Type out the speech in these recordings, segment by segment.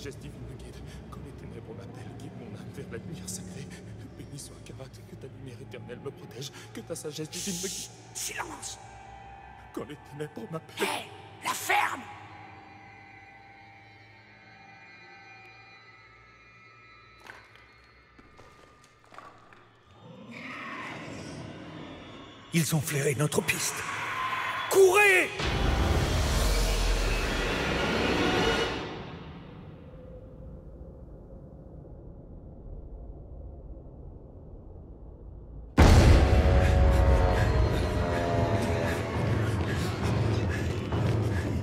sagesse divine me guide. Quand les ténèbres m'appellent, guide mon âme vers la lumière sacrée. Béni soit Karat, que ta lumière éternelle me protège, que ta sagesse divine me guide. Silence! Quand les ténèbres m'appellent... Hé! La ferme! Ils ont flairé notre piste. Courez!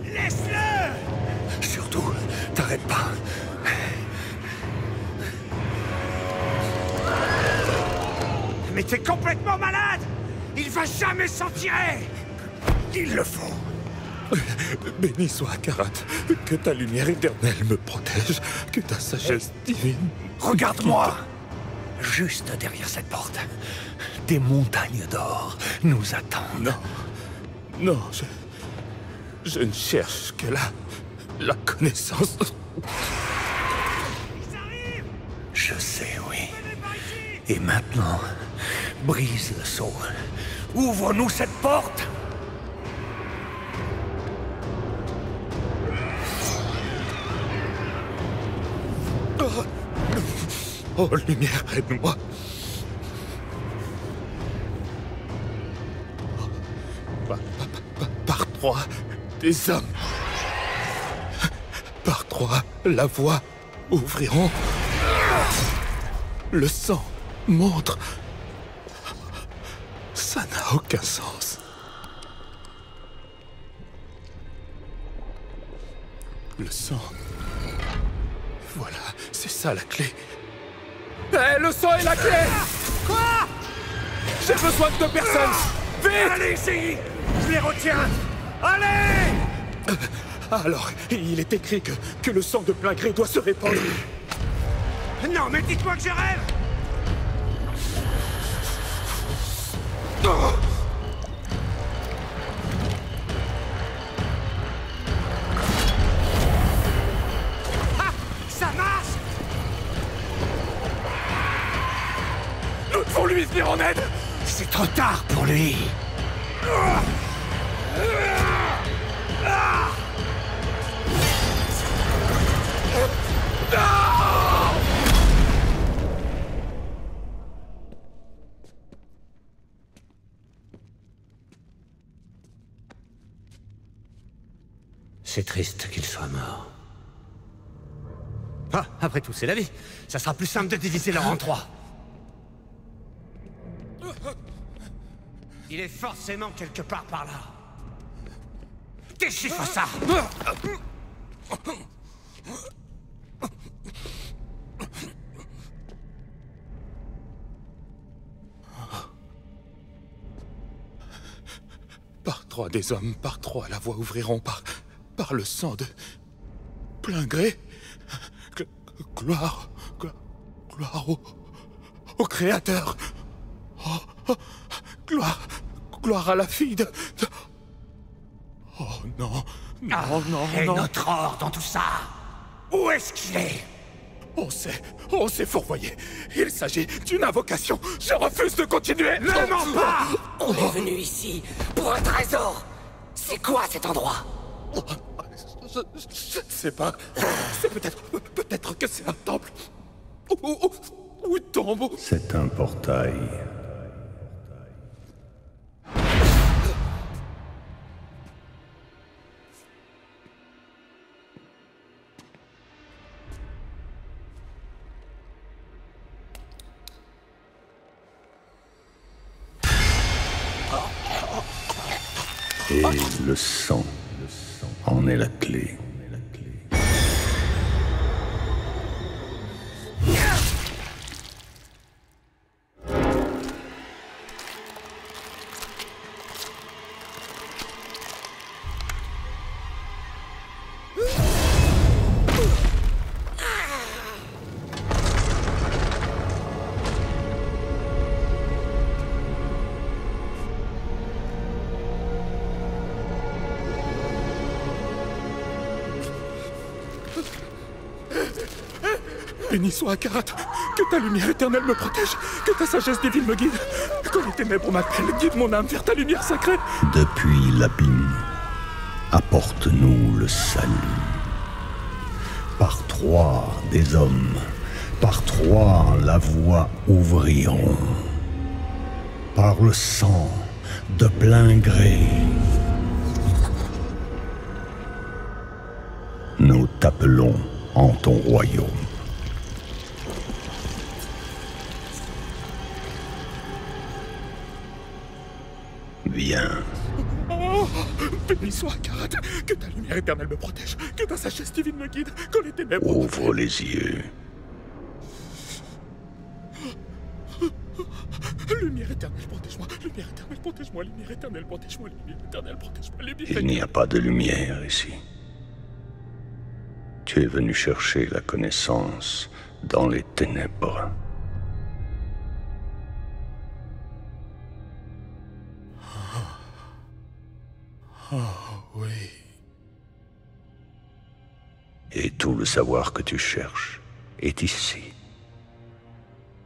Laisse-le! Surtout, t'arrêtes pas. Mais t'es complètement malade! Il va jamais s'en tirer! Il le faut! Béni soit Karat, que ta lumière éternelle me protège, que ta sagesse divine... Regarde-moi! Juste derrière cette porte, des montagnes d'or nous attendent. Non, je ne cherche que la connaissance. Ils arrivent! Je sais, oui. Et maintenant, brise le sceau. Ouvre-nous cette porte! Oh, lumière, aide-moi. Par trois, des hommes. Par trois, la voie ouvriront. Le sang montre. Ça n'a aucun sens. Le sang. Voilà, c'est ça la clé. Hé, le sang est la clé! Quoi? J'ai besoin de 2 personnes! Vite! Allez ici! Je les retiens! Allez! Alors, il est écrit que le sang de plein gré doit se répandre. Non, mais dites-moi que je rêve! Ah! Ça marche! Nous devons lui venir en aide! C'est trop tard pour lui! C'est triste qu'il soit mort. Ah, après tout, c'est la vie. Ça sera plus simple de diviser l'or en 3. Il est forcément quelque part par là. Déchiffre ça! Par trois des hommes, par trois la voie ouvriront, par le sang de plein gré. Gloire au Créateur. Gloire à la fille de... Oh non, non. Et notre or dans tout ça? Où est-ce qu'il est? On s'est fourvoyé. Il s'agit d'une invocation. Je refuse de continuer. Ne mens pas! On est venu ici pour un trésor. C'est quoi cet endroit? Je ne sais pas. C'est peut-être que c'est un temple. Ou une tombe. C'est un portail. Et le sang en est la clé. Béni soit Akarat, que ta lumière éternelle me protège, que ta sagesse divine me guide. Quand les ténèbres m'appellent, guide mon âme vers ta lumière sacrée. Depuis l'abîme, apporte-nous le salut. Par trois des hommes, par trois la voie ouvriront. Par le sang, de plein gré, nous t'appelons en ton royaume. Viens. Oh, béni soit Akarat, que ta lumière éternelle me protège, que ta sagesse divine me guide, quand les ténèbres... Ouvre les yeux. Lumière éternelle, protège-moi, lumière éternelle, protège-moi, lumière éternelle, protège-moi, lumière éternelle, protège-moi, lumière Il éternelle. n'y a pas de lumière ici. Tu es venu chercher la connaissance dans les ténèbres. Oh, oui. Et tout le savoir que tu cherches est ici.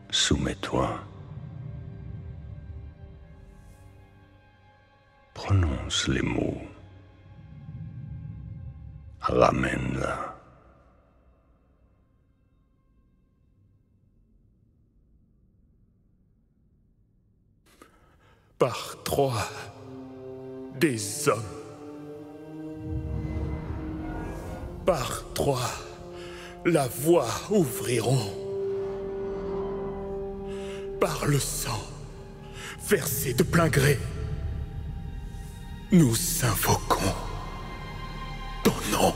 Soumets-toi. Prononce les mots. Ramène-la. Par trois des hommes. Par trois, la voie ouvriront. Par le sang, versé de plein gré, nous invoquons ton nom.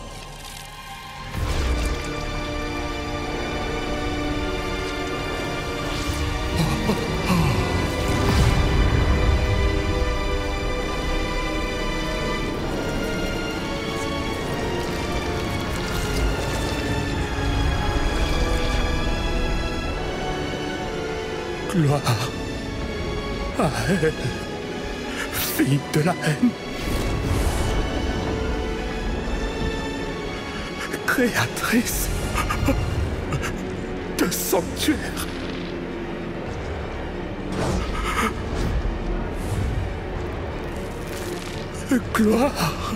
Gloire à elle, fille de la haine, créatrice de sanctuaire. Gloire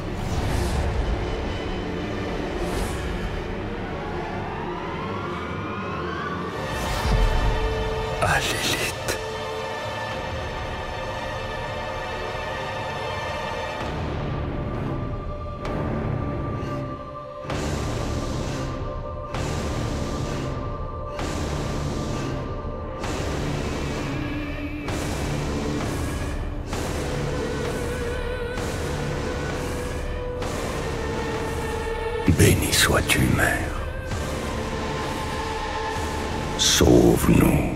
à Lilith. Béni sois-tu, Mère. Sauve-nous.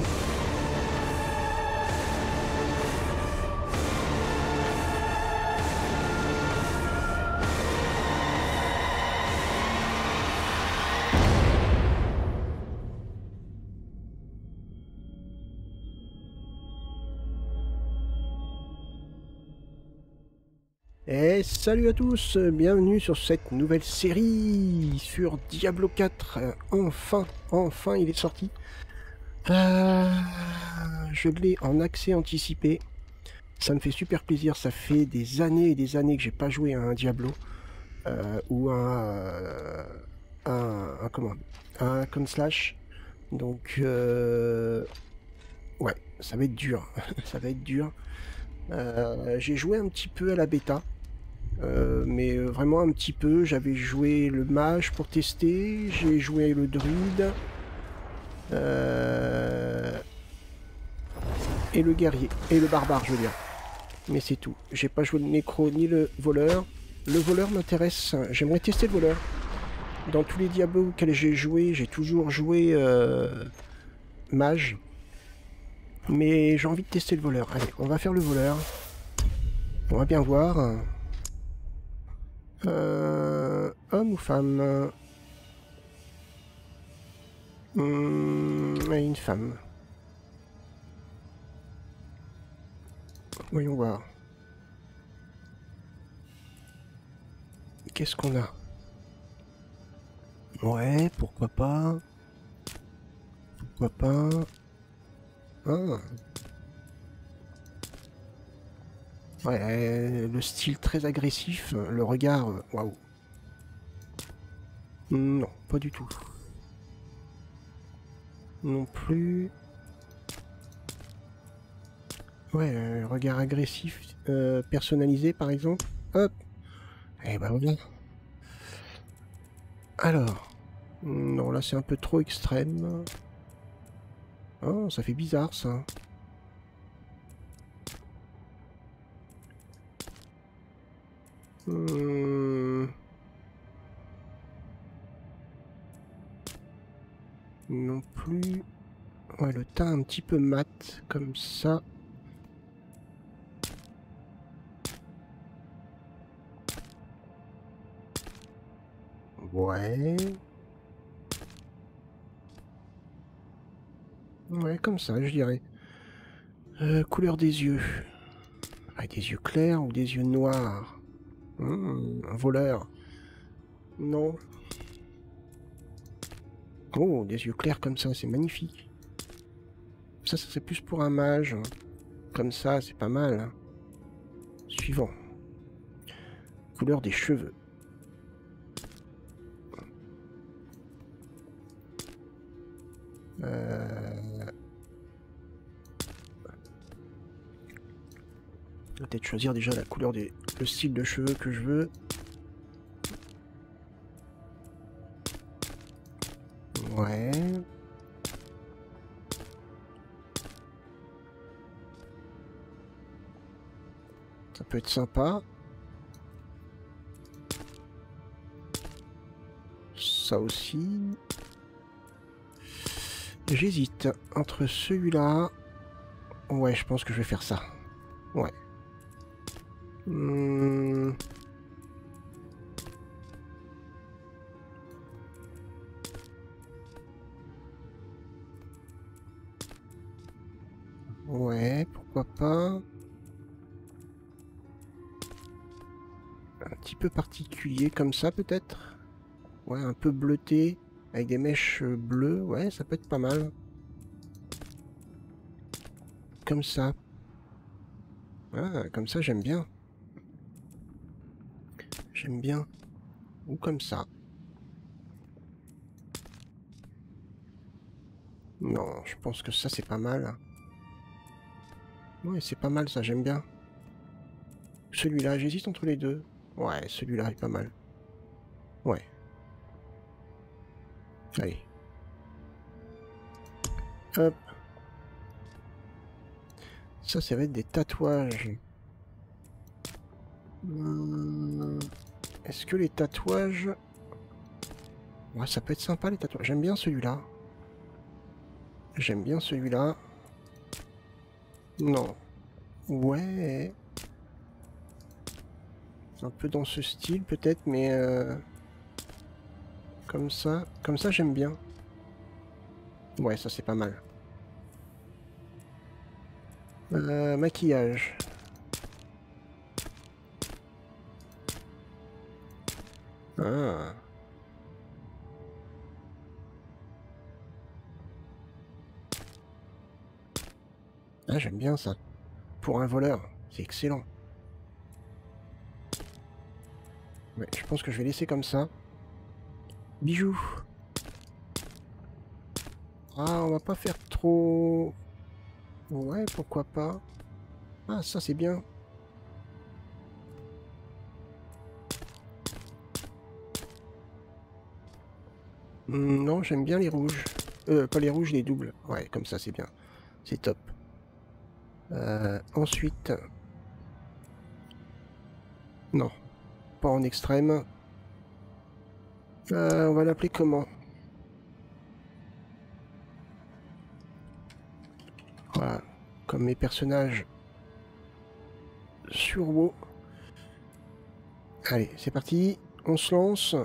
Et salut à tous, bienvenue sur cette nouvelle série sur Diablo 4. Enfin il est sorti. Je l'ai en accès anticipé. Ça me fait super plaisir, ça fait des années et des années que j'ai pas joué à un Diablo. Ou un hack and slash. Donc ouais, ça va être dur. Ça va être dur. J'ai joué un petit peu à la bêta. Mais vraiment un petit peu. J'avais joué le mage pour tester, j'ai joué le druide et le guerrier, et le barbare je veux dire. Mais c'est tout. J'ai pas joué le nécro ni le voleur. Le voleur m'intéresse, j'aimerais tester le voleur. Dans tous les Diablos auxquels j'ai joué, j'ai toujours joué mage. Mais j'ai envie de tester le voleur. Allez, on va faire le voleur. On va bien voir. Homme ou femme? Une femme. Voyons voir. Qu'est-ce qu'on a? Ouais, pourquoi pas. pourquoi pas. Ah. Ouais, le style très agressif, le regard, waouh. Non, pas du tout. Non plus. Ouais, regard agressif, personnalisé par exemple. Hop. Eh ben voilà. Alors. Non, là c'est un peu trop extrême. Oh, ça fait bizarre ça. Non plus. Ouais, le teint un petit peu mat, comme ça. Ouais. Ouais, comme ça, je dirais. Couleur des yeux. Ah, des yeux clairs ou des yeux noirs. Un voleur. Non. Oh, des yeux clairs comme ça, c'est magnifique. Ça c'est plus pour un mage. Comme ça, c'est pas mal. Suivant. Couleur des cheveux. Peut-être choisir déjà la couleur le style de cheveux que je veux. Ouais. Ça peut être sympa. Ça aussi. J'hésite entre celui-là. Ouais, je pense que je vais faire ça. Ouais. Ouais, pourquoi pas. Un petit peu particulier comme ça peut-être. Ouais, un peu bleuté, avec des mèches bleues. Ouais, ça peut être pas mal. Comme ça. Ah, comme ça j'aime bien. J'aime bien. Ou comme ça. Non, je pense que ça c'est pas mal. Ouais, c'est pas mal ça, j'aime bien. Celui-là, j'hésite entre les deux. Ouais, celui-là est pas mal. Ouais. Allez. Hop. Ça va être des tatouages. Est-ce que les tatouages... Ouais, ça peut être sympa les tatouages. J'aime bien celui-là. J'aime bien celui-là. Non. Ouais. Un peu dans ce style peut-être, mais... Comme ça j'aime bien. Ouais, ça c'est pas mal. Maquillage. Ah. Ah, j'aime bien ça. Pour un voleur, c'est excellent. Ouais, je pense que je vais laisser comme ça. Bijoux. Ah, on va pas faire trop... Ouais, pourquoi pas. Ah, ça c'est bien. Non, j'aime bien les rouges. Pas les rouges, les doubles. Ouais, comme ça c'est bien. C'est top. Ensuite... Non, pas en extrême. On va l'appeler comment? Voilà, comme mes personnages sur WoW. Allez, c'est parti, on se lance.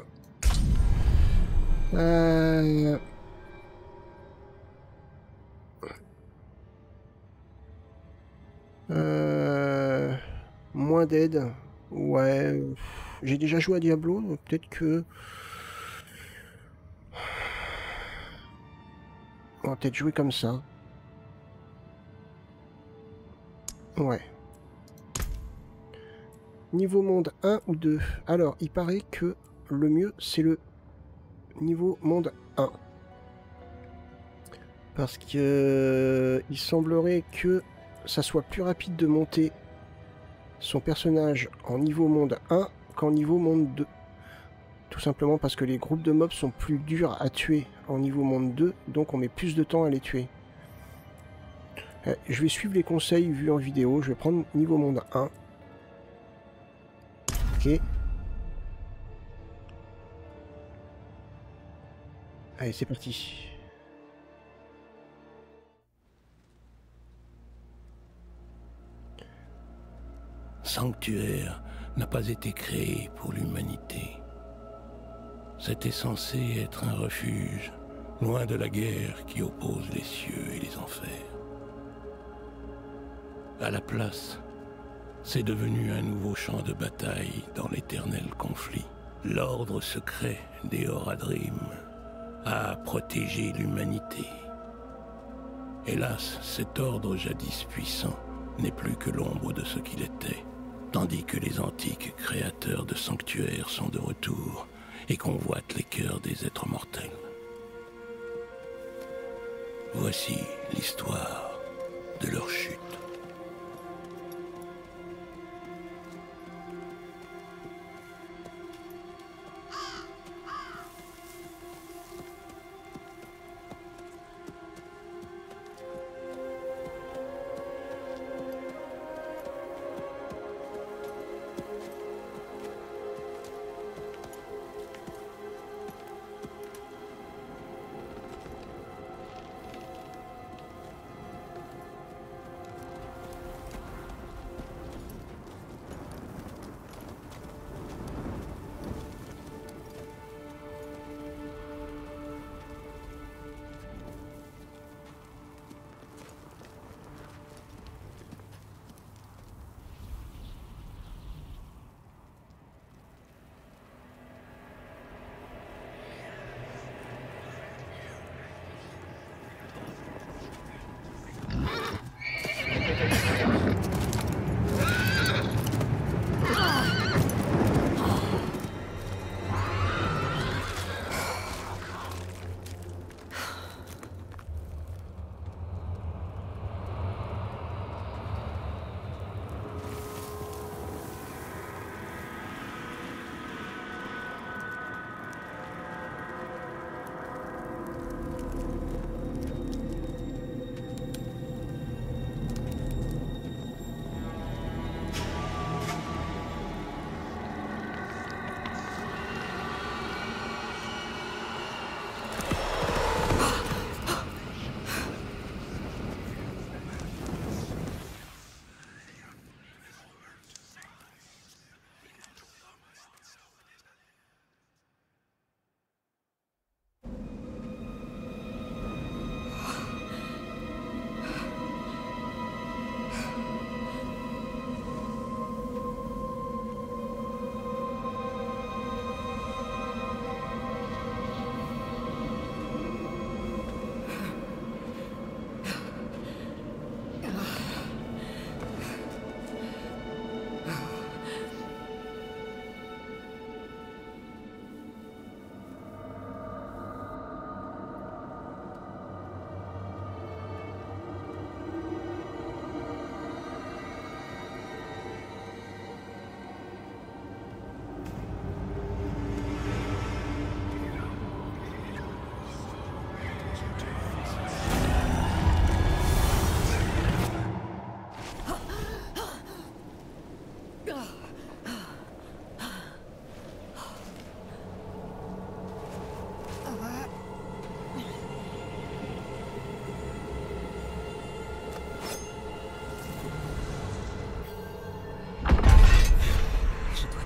Moins d'aide. Ouais, j'ai déjà joué à Diablo, donc peut-être que... On va peut-être jouer comme ça. Ouais. Niveau monde 1 ou 2? Alors, il paraît que le mieux, c'est le niveau monde 1. Parce que il semblerait que ça soit plus rapide de monter son personnage en niveau monde 1 qu'en niveau monde 2. Tout simplement parce que les groupes de mobs sont plus durs à tuer en niveau monde 2, donc on met plus de temps à les tuer. Je vais suivre les conseils vus en vidéo, je vais prendre niveau monde 1. Ok. Allez, c'est parti. Sanctuaire n'a pas été créé pour l'humanité. C'était censé être un refuge, loin de la guerre qui oppose les cieux et les enfers. À la place, c'est devenu un nouveau champ de bataille dans l'éternel conflit. L'ordre secret des Horadrim a protégé l'humanité. Hélas, cet ordre jadis puissant n'est plus que l'ombre de ce qu'il était, tandis que les antiques créateurs de sanctuaires sont de retour et convoitent les cœurs des êtres mortels. Voici l'histoire de leur chute.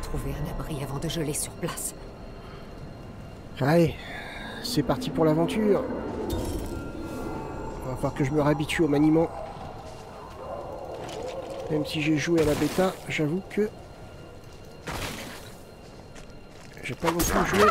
Trouver un abri avant de geler sur place. Allez, c'est parti pour l'aventure. Il va falloir que je me réhabitue au maniement. Même si j'ai joué à la bêta, j'avoue que j'ai pas non plus joué.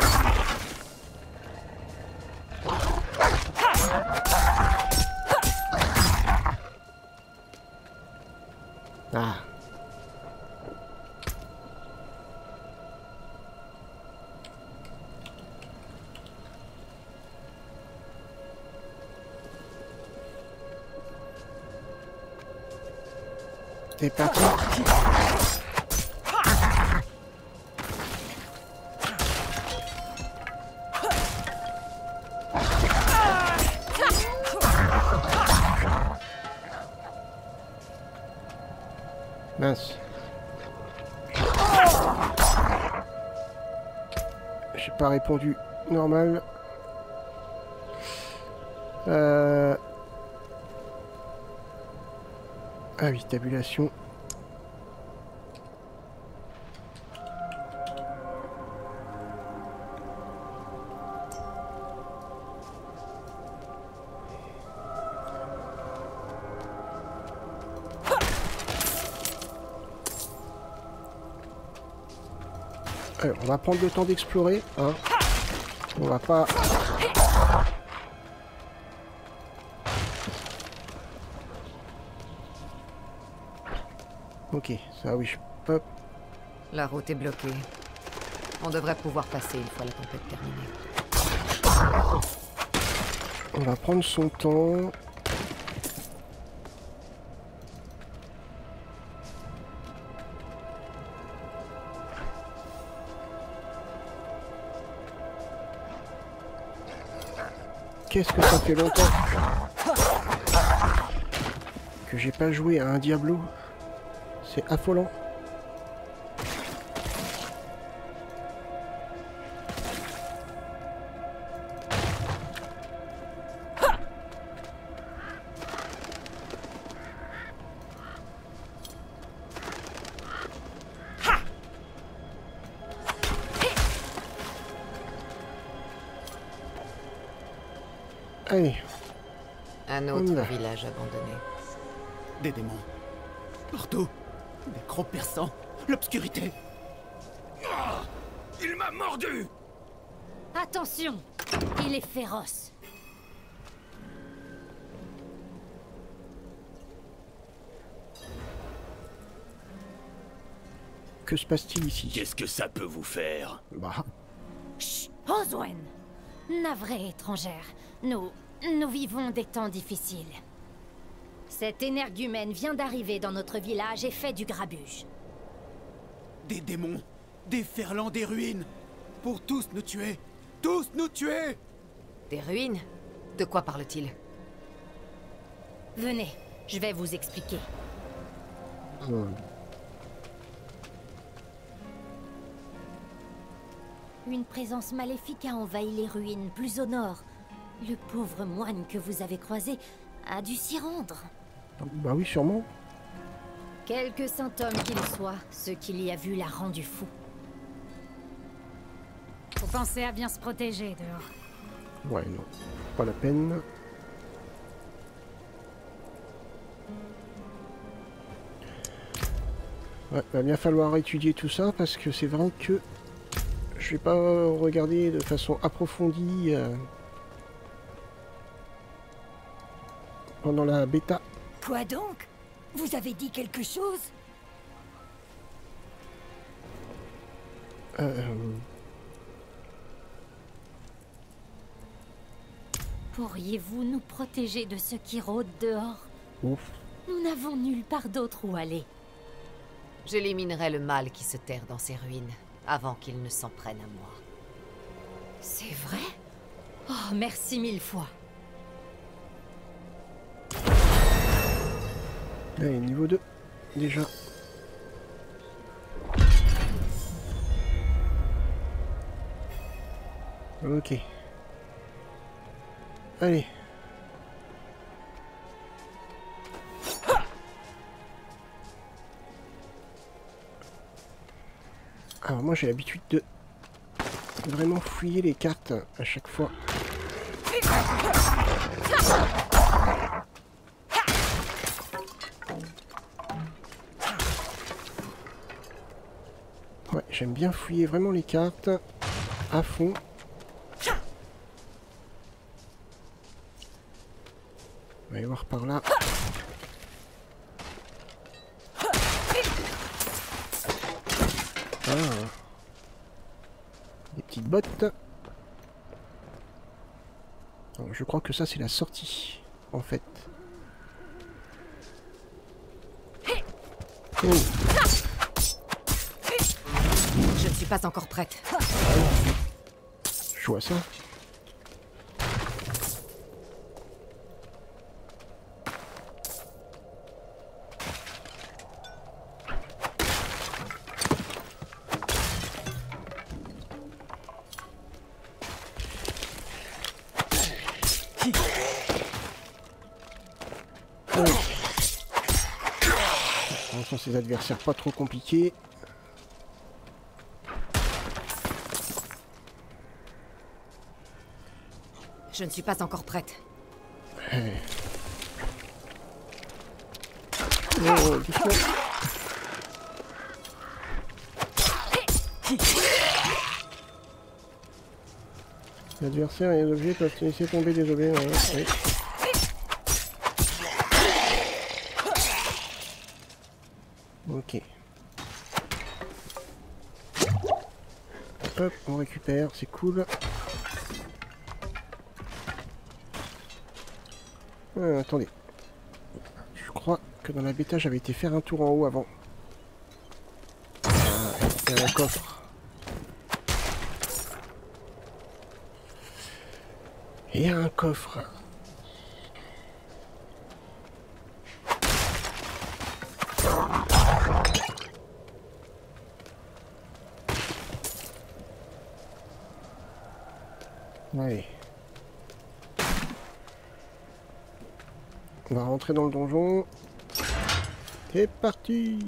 C'est parti. Mince. J'ai pas répondu normal. Ah oui, tabulation. Alors, on va prendre le temps d'explorer, hein. On va pas... Ok, ça oui, je peux... La route est bloquée. On devrait pouvoir passer une fois la tempête terminée. On va prendre son temps. Qu'est-ce que ça fait longtemps que j'ai pas joué à un Diablo. C'est affolant. Allez. Un autre village abandonné. Des démons. Partout. Des crocs perçants. L'obscurité. Ah, il m'a mordu! Attention, il est féroce. Que se passe-t-il ici? Qu'est-ce que ça peut vous faire? Bah... Chut, Oswen. Navrée étrangère, nous vivons des temps difficiles. Cet énergumène vient d'arriver dans notre village et fait du grabuge. Des démons. Des ferlands des ruines. Pour tous nous tuer. Tous nous tuer! Des ruines? De quoi parle-t-il? Venez, je vais vous expliquer. Une présence maléfique a envahi les ruines plus au nord. Le pauvre moine que vous avez croisé a dû s'y rendre. Bah oui, sûrement. Quelque saint homme qu'il soit, ce qu'il y a vu l'a rendu fou. Faut penser à bien se protéger dehors. Ouais, non. Pas la peine. Ouais, va bien falloir étudier tout ça parce que c'est vrai que je vais pas regarder de façon approfondie pendant la bêta. Quoi donc? Vous avez dit quelque chose? Pourriez-vous nous protéger de ce qui rôde dehors? Ouf. Nous n'avons nulle part d'autre où aller. J'éliminerai le mal qui se terre dans ces ruines, avant qu'il ne s'en prenne à moi. C'est vrai? Oh, merci 1000 fois. Allez, niveau 2, déjà. Ok. Allez. Alors moi j'ai l'habitude de vraiment fouiller les cartes à chaque fois. Ouais, j'aime bien fouiller vraiment les cartes à fond. On va aller voir par là. Ah. Des petites bottes. Alors, je crois que ça c'est la sortie, en fait. Oh. Je ne suis pas encore prête. Je vois ça. Ce sont ces adversaires pas trop compliqués. Je ne suis pas encore prête. Oh, doucement. L'adversaire et les objets peuvent laisser tomber des objets. Ouais, oui. Ok. Hop, on récupère, c'est cool. Attendez. Je crois que dans la bêta, j'avais été faire un tour en haut avant. Ah, il y a un coffre. Il y a un coffre. Allez. On va rentrer dans le donjon. C'est parti.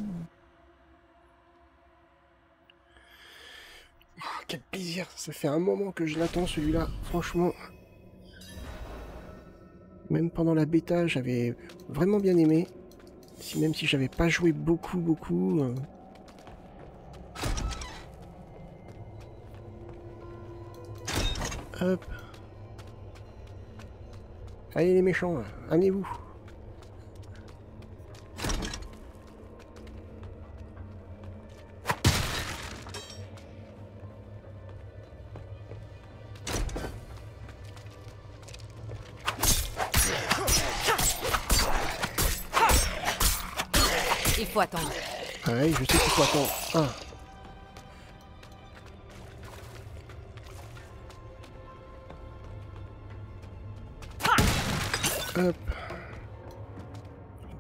Oh, quel plaisir. Ça fait un moment que je l'attends celui-là. Franchement. Même pendant la bêta, j'avais vraiment bien aimé. Même si j'avais pas joué beaucoup. Hop. Allez les méchants, amenez-vous. Il faut attendre. Ah oui, je sais qu'il faut attendre. Ah. Hop.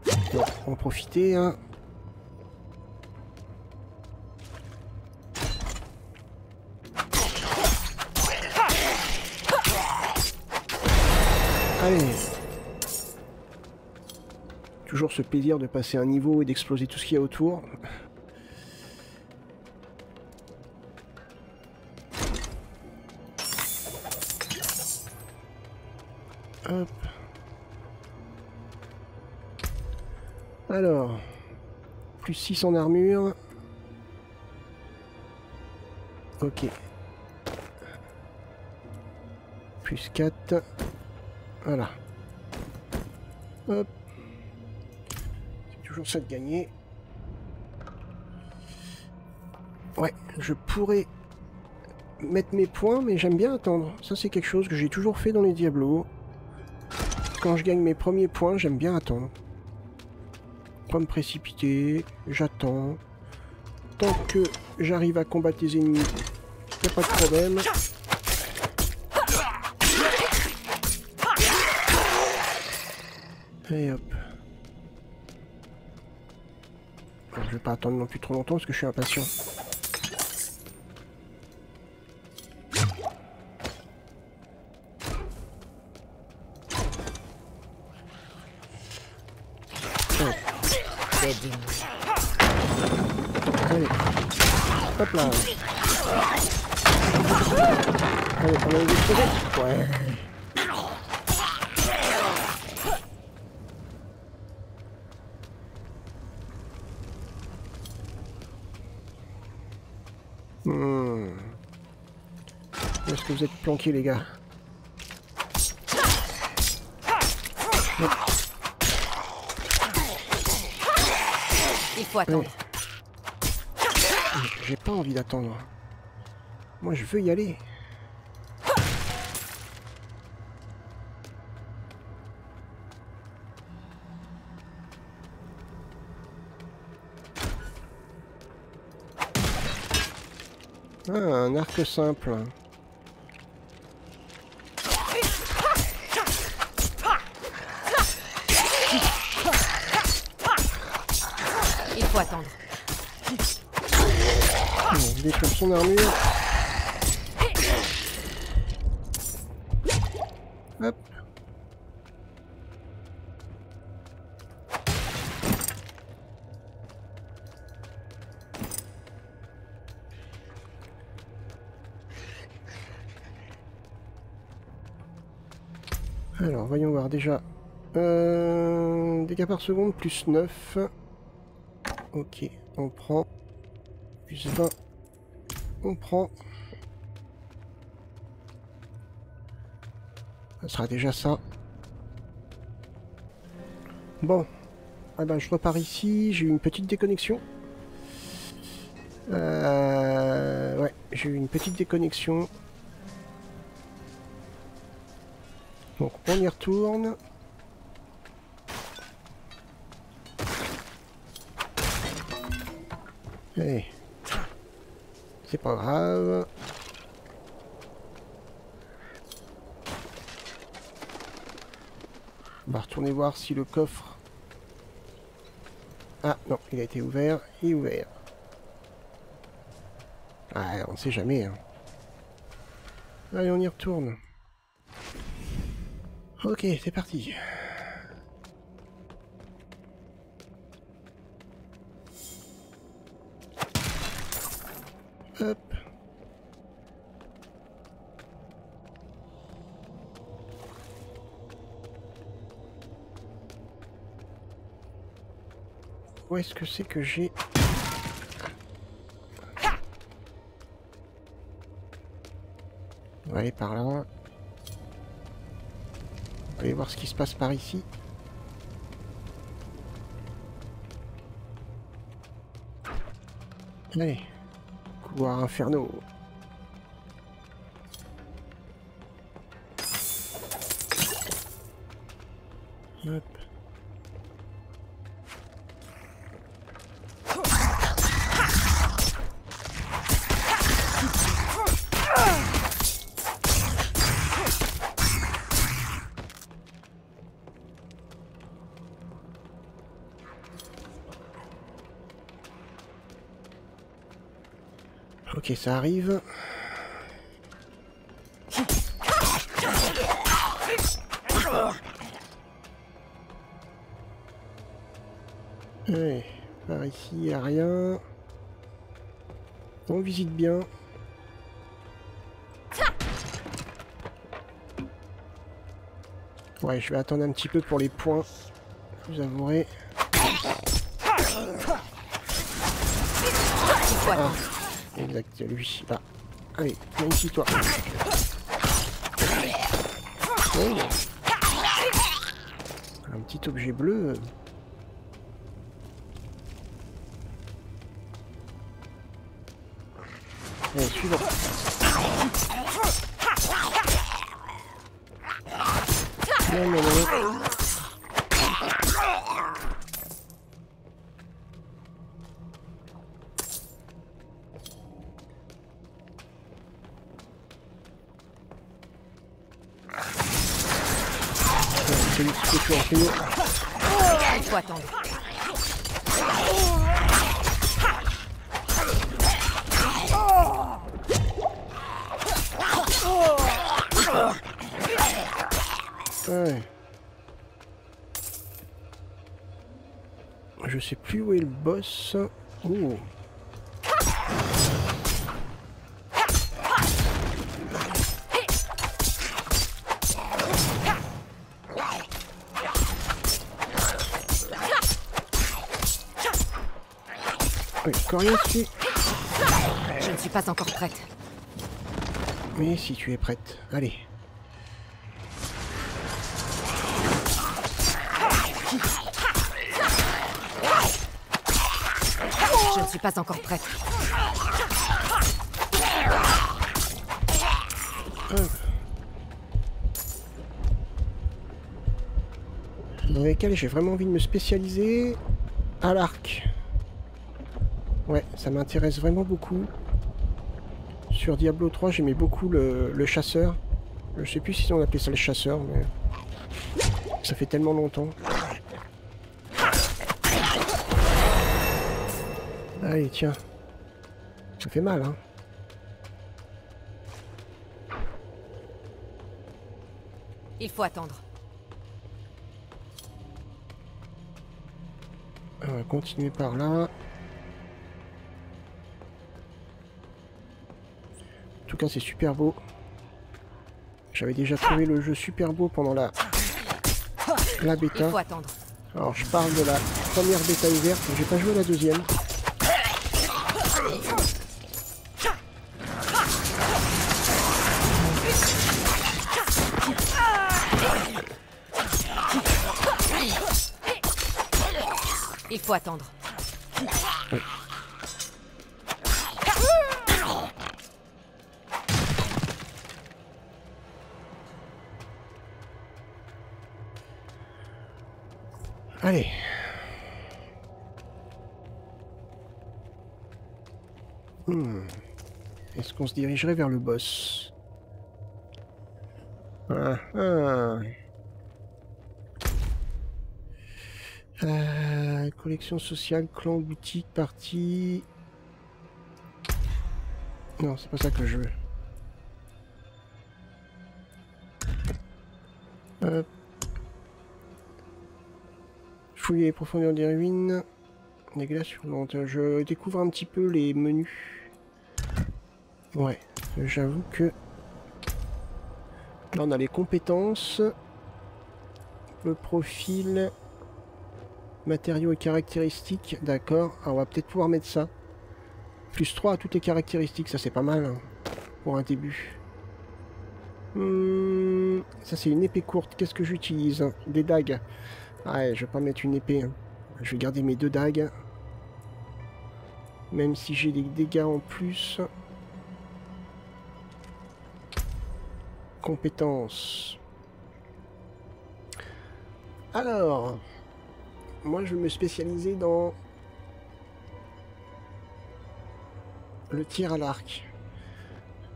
Bon, on va en profiter, hein. Allez. Toujours ce plaisir de passer un niveau et d'exploser tout ce qu'il y a autour. Hop. Alors, plus 6 en armure. Ok. Plus 4. Voilà. Hop. C'est toujours ça de gagner. Ouais, je pourrais mettre mes points, mais j'aime bien attendre. Ça, c'est quelque chose que j'ai toujours fait dans les Diablo. Quand je gagne mes premiers points, j'aime bien attendre. Pas me précipiter, j'attends. Tant que j'arrive à combattre les ennemis, il n'y a pas de problème. Et hop. Alors, je vais pas attendre non plus trop longtemps parce que je suis impatient. Allez, hop là. Allez, on a les explosés. Ouais. Où est-ce que vous êtes planqués, les gars? Il faut attendre. J'ai pas envie d'attendre. Moi, je veux y aller. Ah, un arc simple. Il faut attendre. Il est comme son armure. Hop. Alors, voyons voir déjà. Dégâts par seconde, plus 9. Ok, on prend. Plus 20. On prend. Ça sera déjà ça. Bon. Ah ben, je repars ici. J'ai eu une petite déconnexion. Ouais, j'ai eu une petite déconnexion. Donc on y retourne. Allez. C'est pas grave. On va retourner voir si le coffre... Ah non, il a été ouvert. Il est ouvert. Ah, on sait jamais. Hein. Allez, on y retourne. Ok, c'est parti. Hop. Où est-ce que c'est que j'ai... On va aller par là. On va aller voir ce qui se passe par ici. Allez. Couloir infernaux. Hop. Ok, ça arrive. Allez, par ici, il n'y a rien. On visite bien. Ouais, je vais attendre un petit peu pour les points. Vous avouerez. Ah. Exact, lui, là. Allez, viens ici, toi. Oh. Un petit objet bleu. Allez, suivant. Non, non, non. Il faut attendre. Ouais. Je sais plus où est le boss. Oh. Oui, encore rien dessus. Je ne suis pas encore prête. Mais si tu es prête, allez. Je ne suis pas encore prête. Dans lesquels j'ai vraiment envie de me spécialiser à l'arc. Ouais, ça m'intéresse vraiment beaucoup. Sur Diablo 3, j'aimais beaucoup le chasseur. Je sais plus si on appelait ça le chasseur, mais ça fait tellement longtemps. Allez, tiens. Ça fait mal, hein. Il faut attendre. On va continuer par là. En tout cas, c'est super beau. J'avais déjà trouvé le jeu super beau pendant la bêta. Il faut attendre. Alors, je parle de la première bêta ouverte. J'ai pas joué à la deuxième. Il faut attendre. Oui. Allez. Est-ce qu'on se dirigerait vers le boss? Collection sociale, clan, boutique, partie... Non, c'est pas ça que je veux. Fouiller les profondeurs des ruines. Des glaces hurlantes. Je découvre un petit peu les menus. Ouais, j'avoue que... Là, on a les compétences. Le profil... Matériaux et caractéristiques, d'accord. On va peut-être pouvoir mettre ça. Plus 3 à toutes les caractéristiques, ça c'est pas mal hein, pour un début. Ça c'est une épée courte, qu'est-ce que j'utilise? Des dagues. Ouais, je vais pas mettre une épée. Hein. Je vais garder mes 2 dagues. Même si j'ai des dégâts en plus. Compétences. Alors... Moi, je vais me spécialiser dans le tir à l'arc.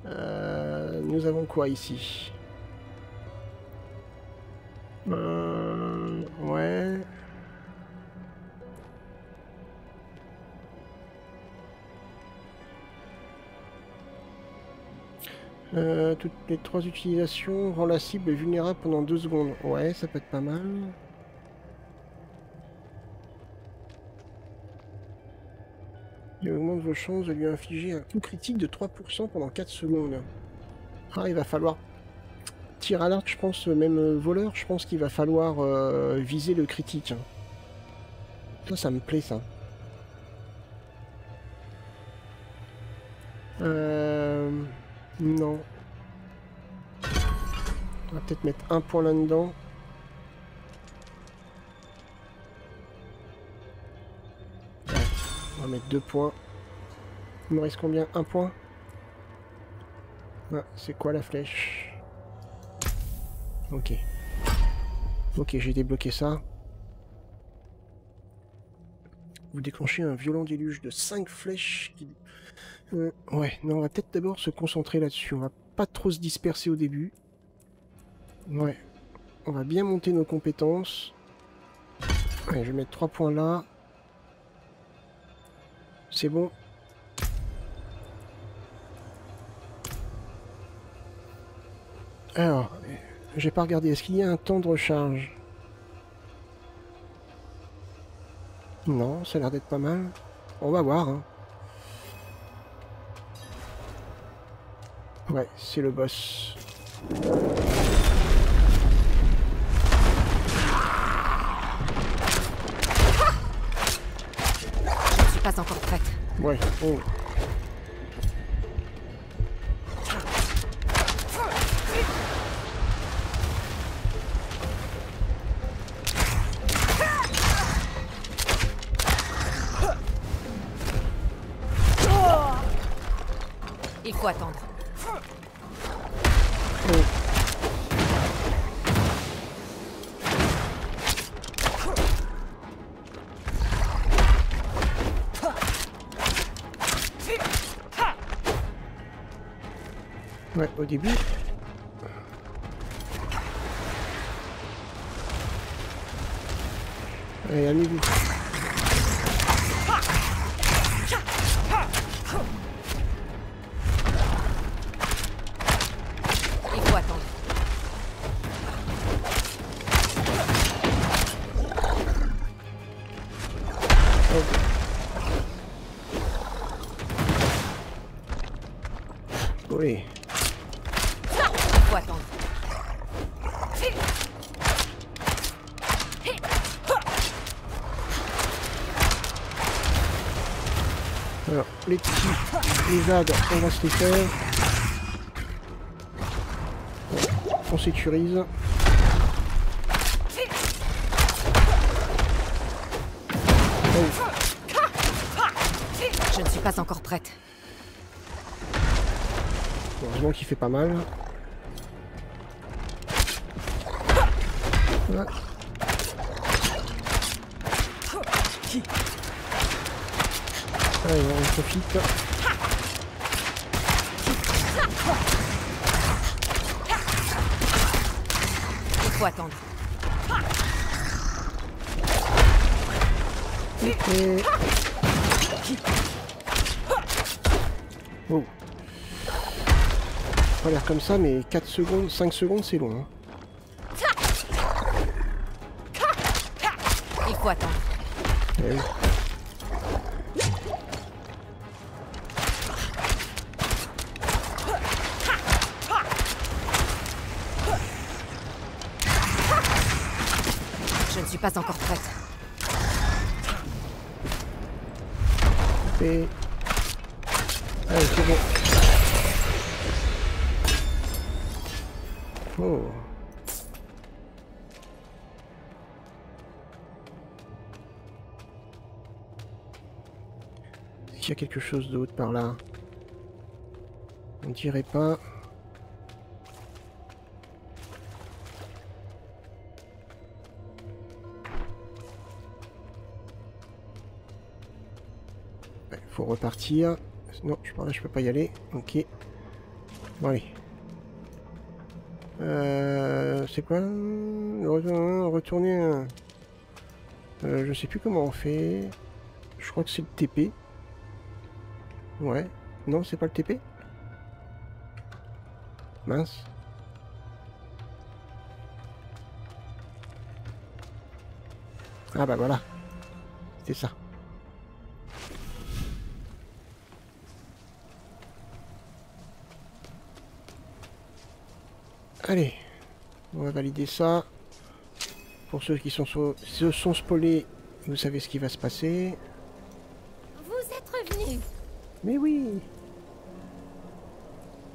Nous avons quoi ici? Ouais. Toutes les 3 utilisations rend la cible vulnérable pendant 2 secondes. Ouais, ça peut être pas mal. Il augmente vos chances de lui infliger un coup critique de 3% pendant 4 secondes. Ah, il va falloir... Tir à l'arc, je pense, même voleur, je pense qu'il va falloir viser le critique. Ça me plaît, ça. Non. On va peut-être mettre 1 point là-dedans. On va mettre 2 points. Il me reste combien? 1 point? Ah, c'est quoi la flèche? Ok. Ok, j'ai débloqué ça. Vous déclenchez un violent déluge de 5 flèches qui... ouais, non, on va peut-être d'abord se concentrer là-dessus. On va pas trop se disperser au début. Ouais. On va bien monter nos compétences. Allez, je vais mettre 3 points là. C'est bon. Alors, j'ai pas regardé. Est-ce qu'il y a un temps de recharge? Non, ça a l'air d'être pas mal. On va voir. Hein. Ouais, c'est le boss. Je suis pas encore prête. Ouais, oh. Il faut attendre. Ouais, au début. Allez, amusez-vous. Il faut attendre. Oui. Il faut attendre. Alors, les petits, les ZAD, on va se les faire. On sécurise. Je ne suis pas encore prête. Heureusement qu'il fait pas mal. Voilà. Allez, on en profite. Il faut attendre. Et... Oh. Pas l'air comme ça, mais 4 secondes, 5 secondes, c'est long. Hein. Il faut attendre. Eh oui. Je ne suis pas encore prête. Et... Allez, c'est bon. Oh. Est-ce qu'il y a quelque chose d'autre par là? On dirait pas. Faut repartir. Non, je par là, je peux pas y aller. Ok. Bon, allez. C'est quoi? Retourner. Je sais plus comment on fait. Je crois que c'est le TP. Ouais. Non, c'est pas le TP? Mince. Ah bah voilà. C'était ça. Allez, on va valider ça. Pour ceux qui se sont spoilés, vous savez ce qui va se passer. Vous êtes revenus. Mais oui.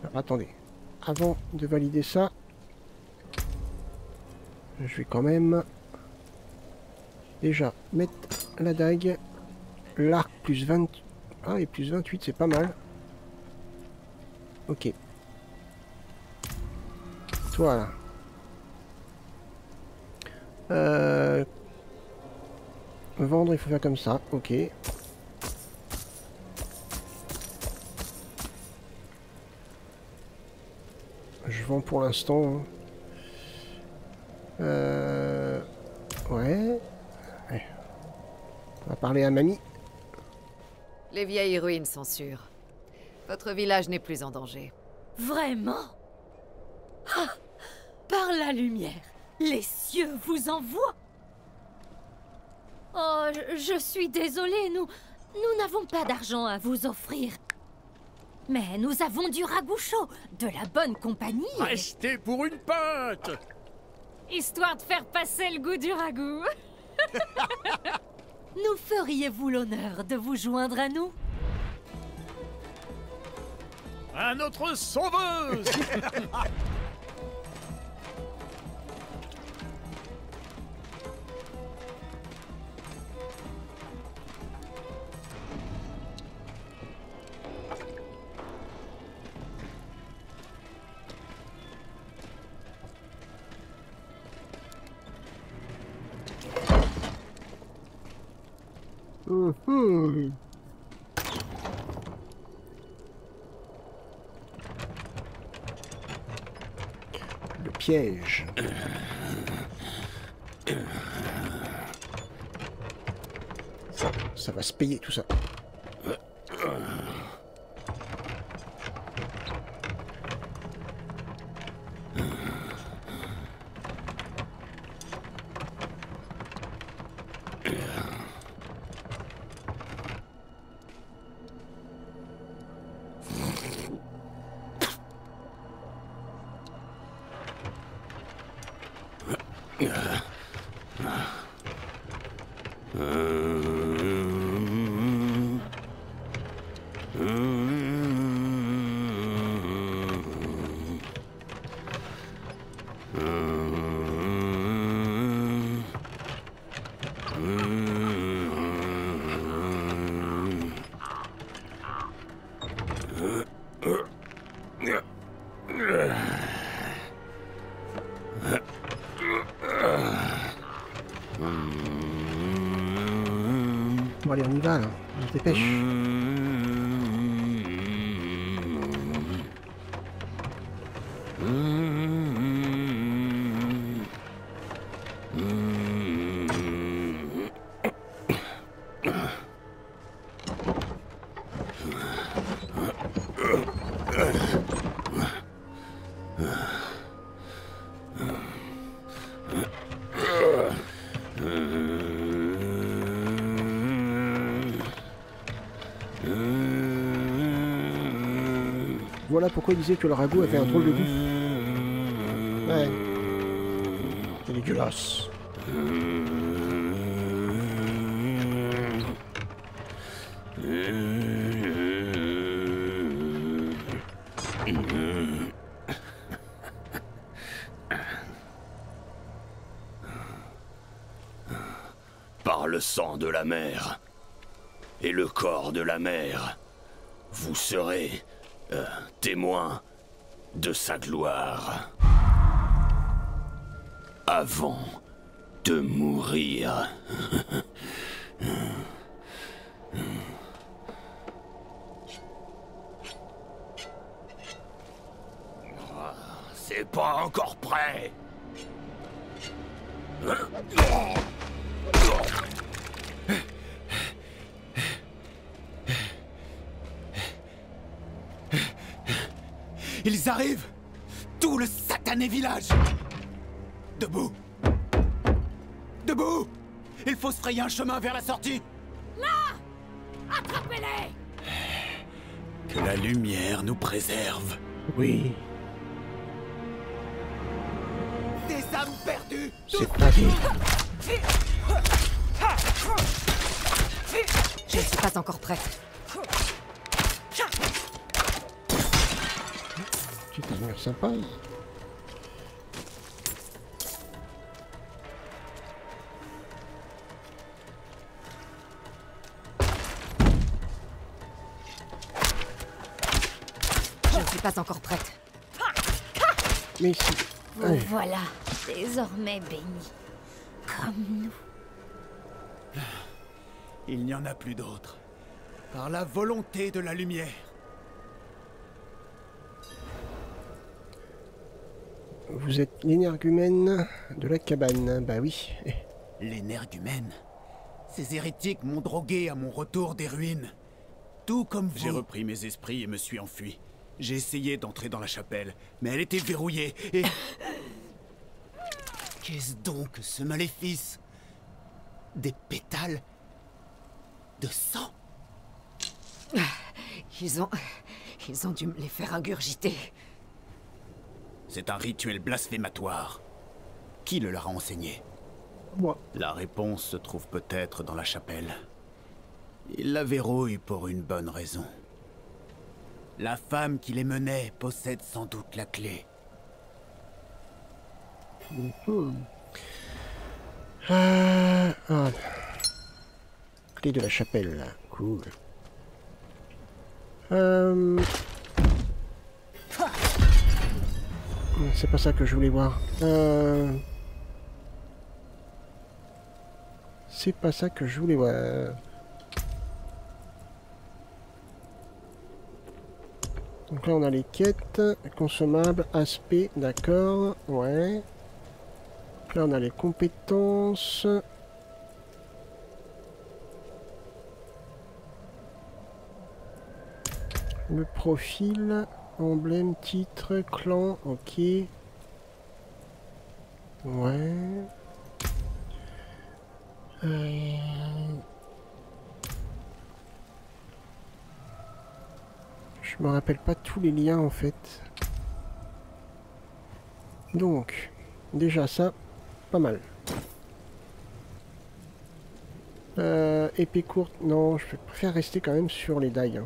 Alors, attendez. Avant de valider ça, je vais quand même déjà mettre la dague. L'arc plus 20. Ah, et plus 28, c'est pas mal. Ok. Voilà. Vendre, il faut faire comme ça. Ok. Je vends pour l'instant. Ouais. On va parler à mamie. Les vieilles ruines sont sûres. Votre village n'est plus en danger. Vraiment? Ah! Par la lumière, les cieux vous envoient. Oh, je suis désolée, nous n'avons pas d'argent à vous offrir. Mais nous avons du ragoût chaud, de la bonne compagnie. Restez pour une pinte! Histoire de faire passer le goût du ragoût. Nous feriez-vous l'honneur de vous joindre à nous? À notre sauveuse! piège. Ça va se payer tout ça. Bon allez, on y va là, on se dépêche. Voilà pourquoi il disait que le ragoût avait un drôle de goût. Ouais. C'est dégueulasse. Par le sang de la mer et le corps de la mer, vous serez témoin de sa gloire. Avant de mourir. C'est pas encore prêt. Ils arrivent! Tout le satané village! Debout! Debout! Il faut se frayer un chemin vers la sortie! Là! Attrapez-les! Que la lumière nous préserve! Oui. Des âmes perdues! C'est pas dit. Je ne suis pas encore prête. Petite mur sympa. Je ne suis pas encore prête. Mais ici. Vous voilà, désormais bénis. Comme nous. Il n'y en a plus d'autres. Par la volonté de la lumière. Vous êtes l'énergumène de la cabane. Bah oui. L'énergumène. Ces hérétiques m'ont drogué à mon retour des ruines. Tout comme vous. J'ai repris mes esprits et me suis enfui. J'ai essayé d'entrer dans la chapelle, mais elle était verrouillée et... Qu'est-ce donc que ce maléfice? Des pétales de sang? Ils ont dû me les faire ingurgiter. C'est un rituel blasphématoire. Qui le leur a enseigné? Moi. La réponse se trouve peut-être dans la chapelle. Ils la verrouillent pour une bonne raison. La femme qui les menait possède sans doute la clé. Ah. Clé de la chapelle. Cool. C'est pas ça que je voulais voir. C'est pas ça que je voulais voir. Donc là on a les quêtes, consommables, aspect, d'accord, ouais. Là on a les compétences. Le profil, emblème, titre, clan, ok. Ouais. Je me rappelle pas tous les liens en fait. Donc, déjà ça, pas mal. Épée courte, non, je préfère rester quand même sur les dagues.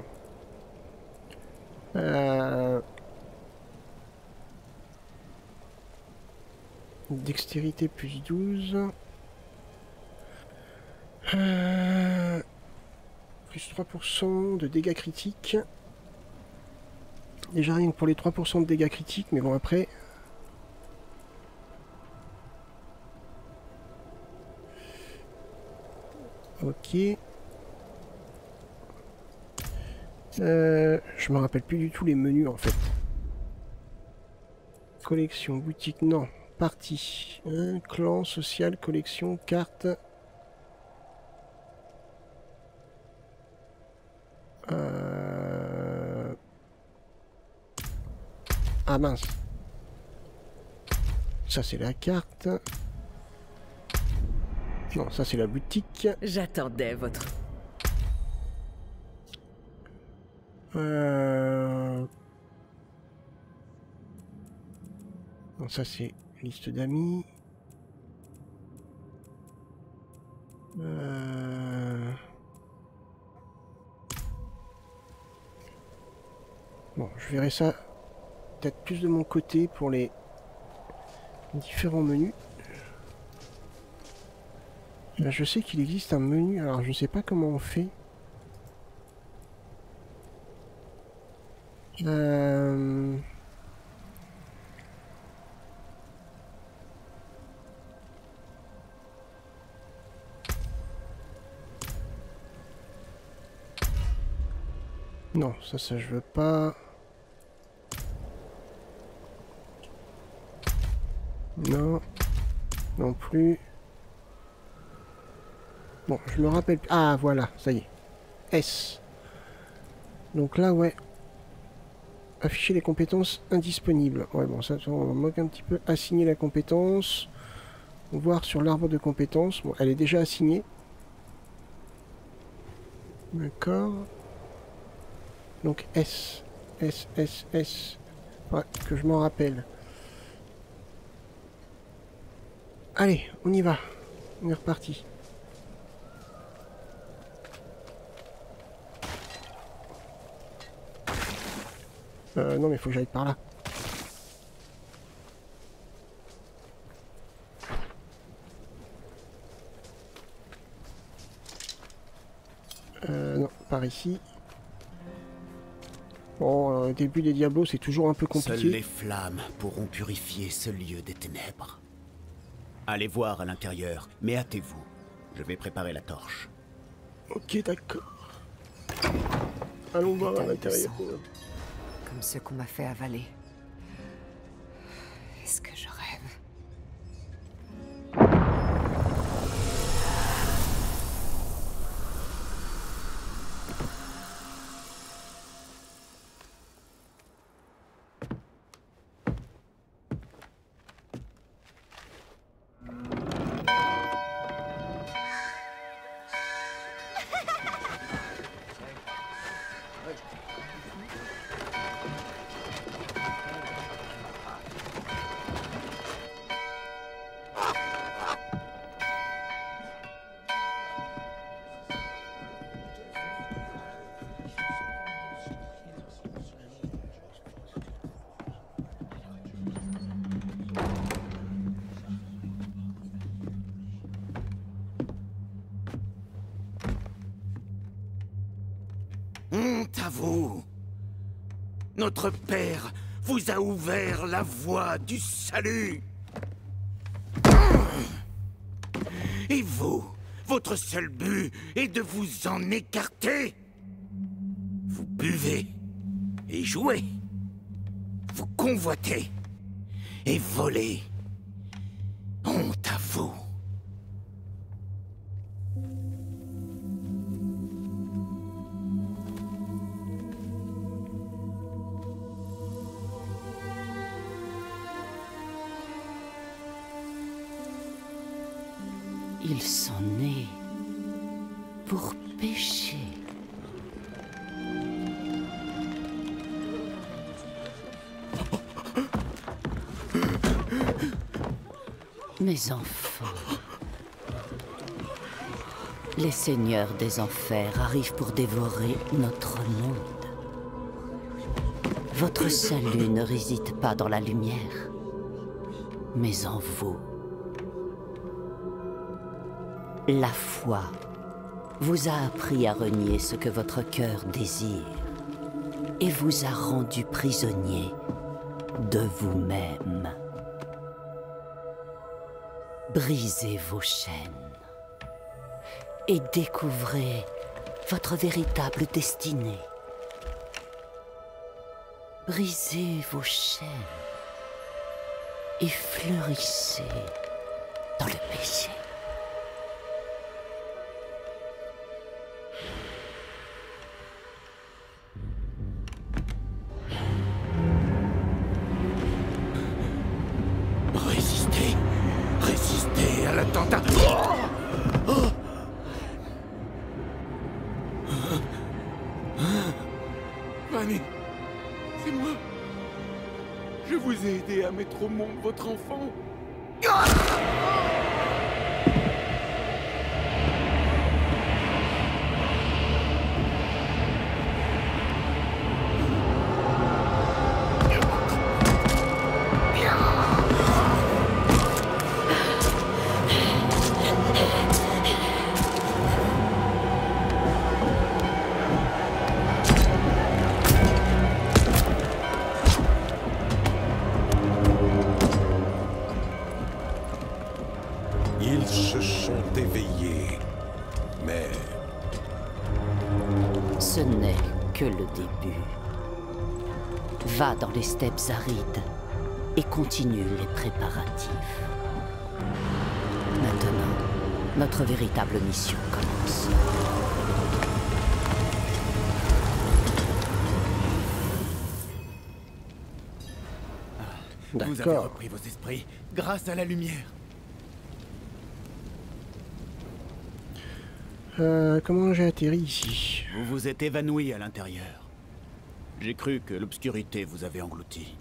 Dextérité plus 12. Plus 3% de dégâts critiques. Déjà rien que pour les 3% de dégâts critiques, mais bon après... Ok. Je me rappelle plus du tout les menus en fait. Collection, boutique, non. Partie. Clan, social, collection, carte. Ah mince. Ça c'est la carte. Non, ça c'est la boutique. J'attendais votre... Non, ça c'est liste d'amis. Bon, je verrai ça peut-être plus de mon côté pour les différents menus. Là, je sais qu'il existe un menu, alors je ne sais pas comment on fait. Non, ça je veux pas. Non. Non plus. Bon, je me rappelle... Ah, voilà, ça y est. S. Donc là, ouais. Afficher les compétences indisponibles. Ouais, bon, ça, on manque un petit peu. Assigner la compétence. Voir sur l'arbre de compétences. Bon, elle est déjà assignée. D'accord. Donc S. S, S, S. Ouais, que je m'en rappelle. Allez, on y va. On est reparti. Non mais faut que j'aille par là. Non, par ici. Bon, au début des Diablos, c'est toujours un peu compliqué. Seules les flammes pourront purifier ce lieu des ténèbres. Allez voir à l'intérieur, mais hâtez-vous. Je vais préparer la torche. Ok, d'accord. Allons voir à l'intérieur. Comme ceux qu'on m'a fait avaler. Est-ce que je rêve? Honte à vous! Notre Père vous a ouvert la voie du salut! Et vous, votre seul but est de vous en écarter? Vous buvez et jouez. Vous convoitez et volez. Honte à vous. Ils sont nés pour pécher. Mes enfants, les seigneurs des enfers arrivent pour dévorer notre monde. Votre salut ne réside pas dans la lumière, mais en vous. La foi vous a appris à renier ce que votre cœur désire et vous a rendu prisonnier de vous-même. Brisez vos chaînes et découvrez votre véritable destinée. Brisez vos chaînes et fleurissez dans le péché. Résistez à l'attentat. Fanny, c'est moi. Je vous ai aidé à mettre au monde votre enfant. Ils se sont éveillés, mais... Ce n'est que le début. Va dans les steppes arides et continue les préparatifs. Maintenant, notre véritable mission commence. Vous avez repris vos esprits grâce à la lumière. Comment j'ai atterri ici? Vous vous êtes évanoui à l'intérieur. J'ai cru que l'obscurité vous avait englouti.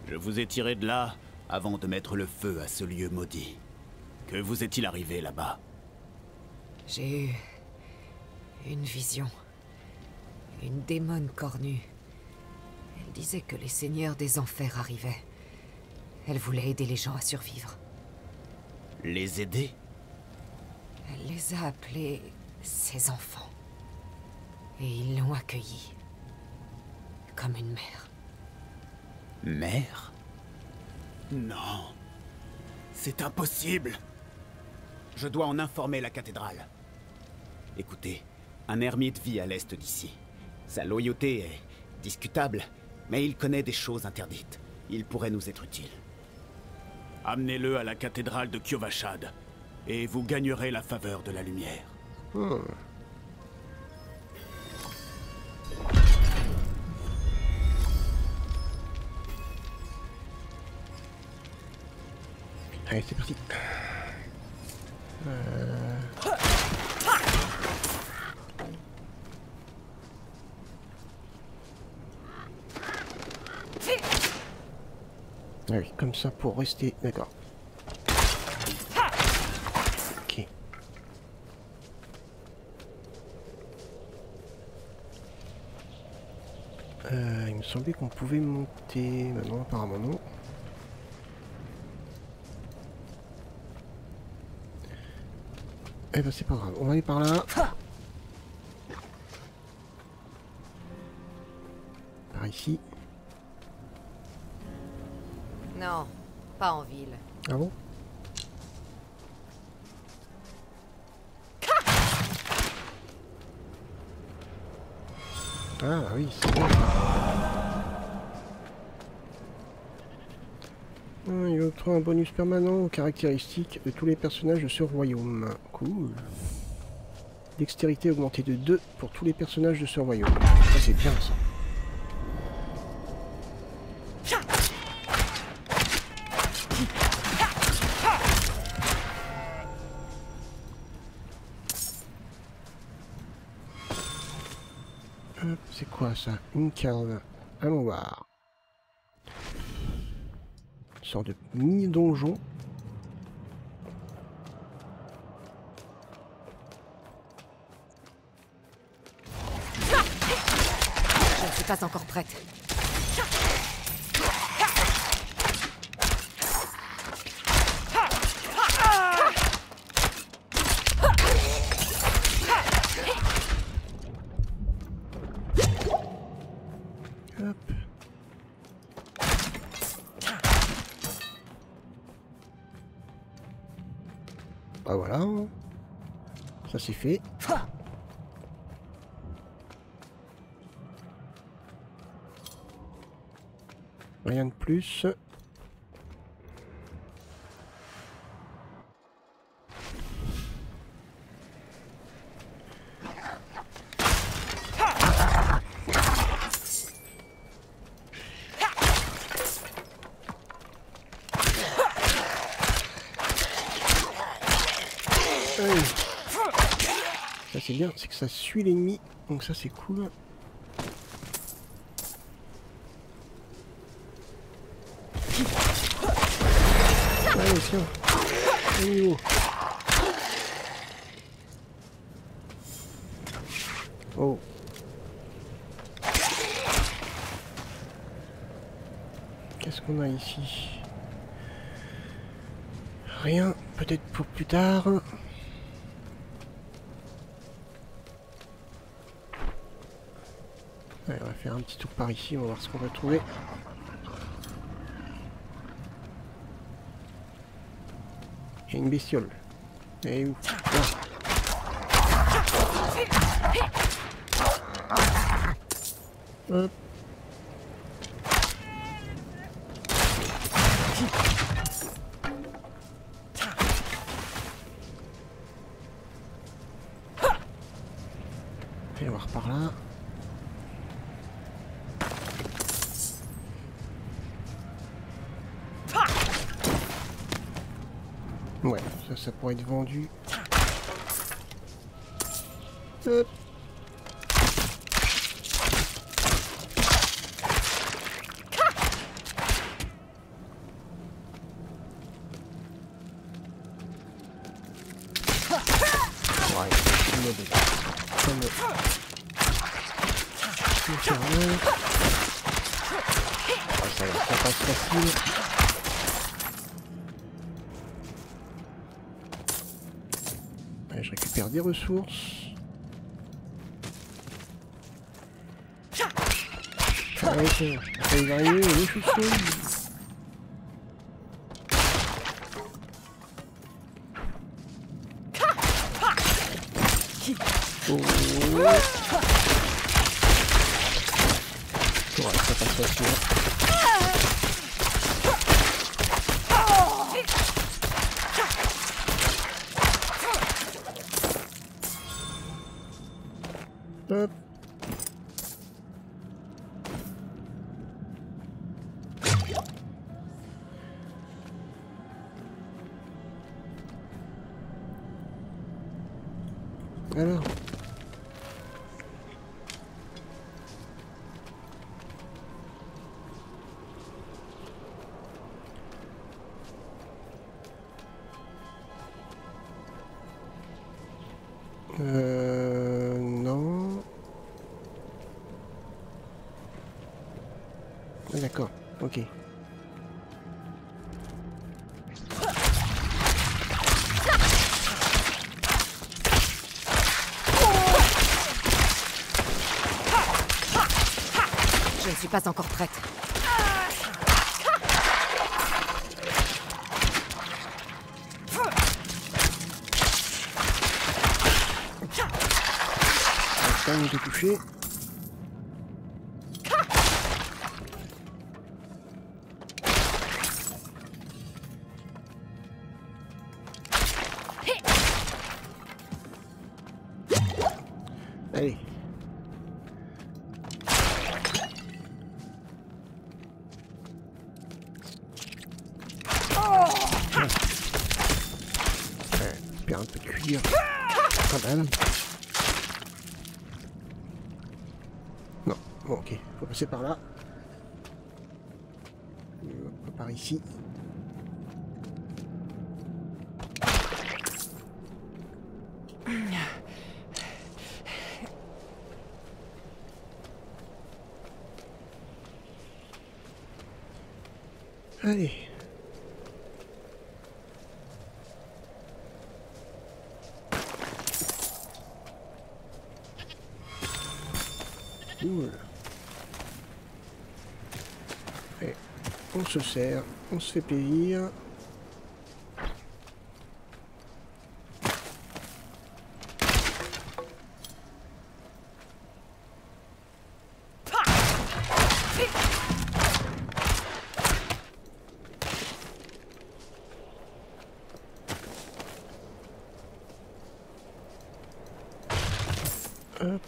Je vous ai tiré de là avant de mettre le feu à ce lieu maudit. Que vous est-il arrivé là-bas? J'ai eu une vision. Une démone cornue. Elle disait que les seigneurs des enfers arrivaient. Elle voulait aider les gens à survivre. Les aider? Elle les a appelés ses enfants. Et ils l'ont accueillie. Comme une mère. Mère? Non. C'est impossible. Je dois en informer la cathédrale. Écoutez, un ermite vit à l'est d'ici. Sa loyauté est discutable, mais il connaît des choses interdites. Il pourrait nous être utile. Amenez-le à la cathédrale de Kyovashad, et vous gagnerez la faveur de la lumière. Allez, c'est parti. Ah oui, comme ça pour rester... D'accord. Ok. Il me semblait qu'on pouvait monter... Maintenant, apparemment non. Eh ben c'est pas grave, on va aller par là. Par ici. Non, pas en ville. Ah bon? Ah oui, c'est bon. Il obtient un bonus permanent aux caractéristiques de tous les personnages de ce royaume. Cool. Dextérité augmentée de 2 pour tous les personnages de ce royaume. Ça c'est bien ça. C'est quoi ça? Une cave. Allons voir. Une sorte de mini-donjon. Je ne suis pas encore prête. Hop. Bah voilà. Ça c'est fait. Rien de plus. Ça c'est bien, c'est que ça suit l'ennemi, donc ça c'est cool. Allez, tiens, au niveau. Oh. Qu'est-ce qu'on a ici? Rien, peut-être pour plus tard. Allez, on va faire un petit tour par ici, on va voir ce qu'on va trouver. Il y a une bestiole. Elle est où? Là. Hop. On va voir par là. Ouais, ça pourrait être vendu. Hop. Ouais, comme ça va, ça passe facile. Ouais, je récupère des ressources. Ah ouais, c'est bon. Ça va arriver, les chaussures. Oh. Ouais, ça passe facile. Hop. Alors. Non. Ah, d'accord, ok. Je ne suis pas encore prête. On va de toucher. dire. Quand même. Non, bon ok, faut passer par là. Par ici. Allez. Cool. Et on se sert, on se fait plaisir. Hop.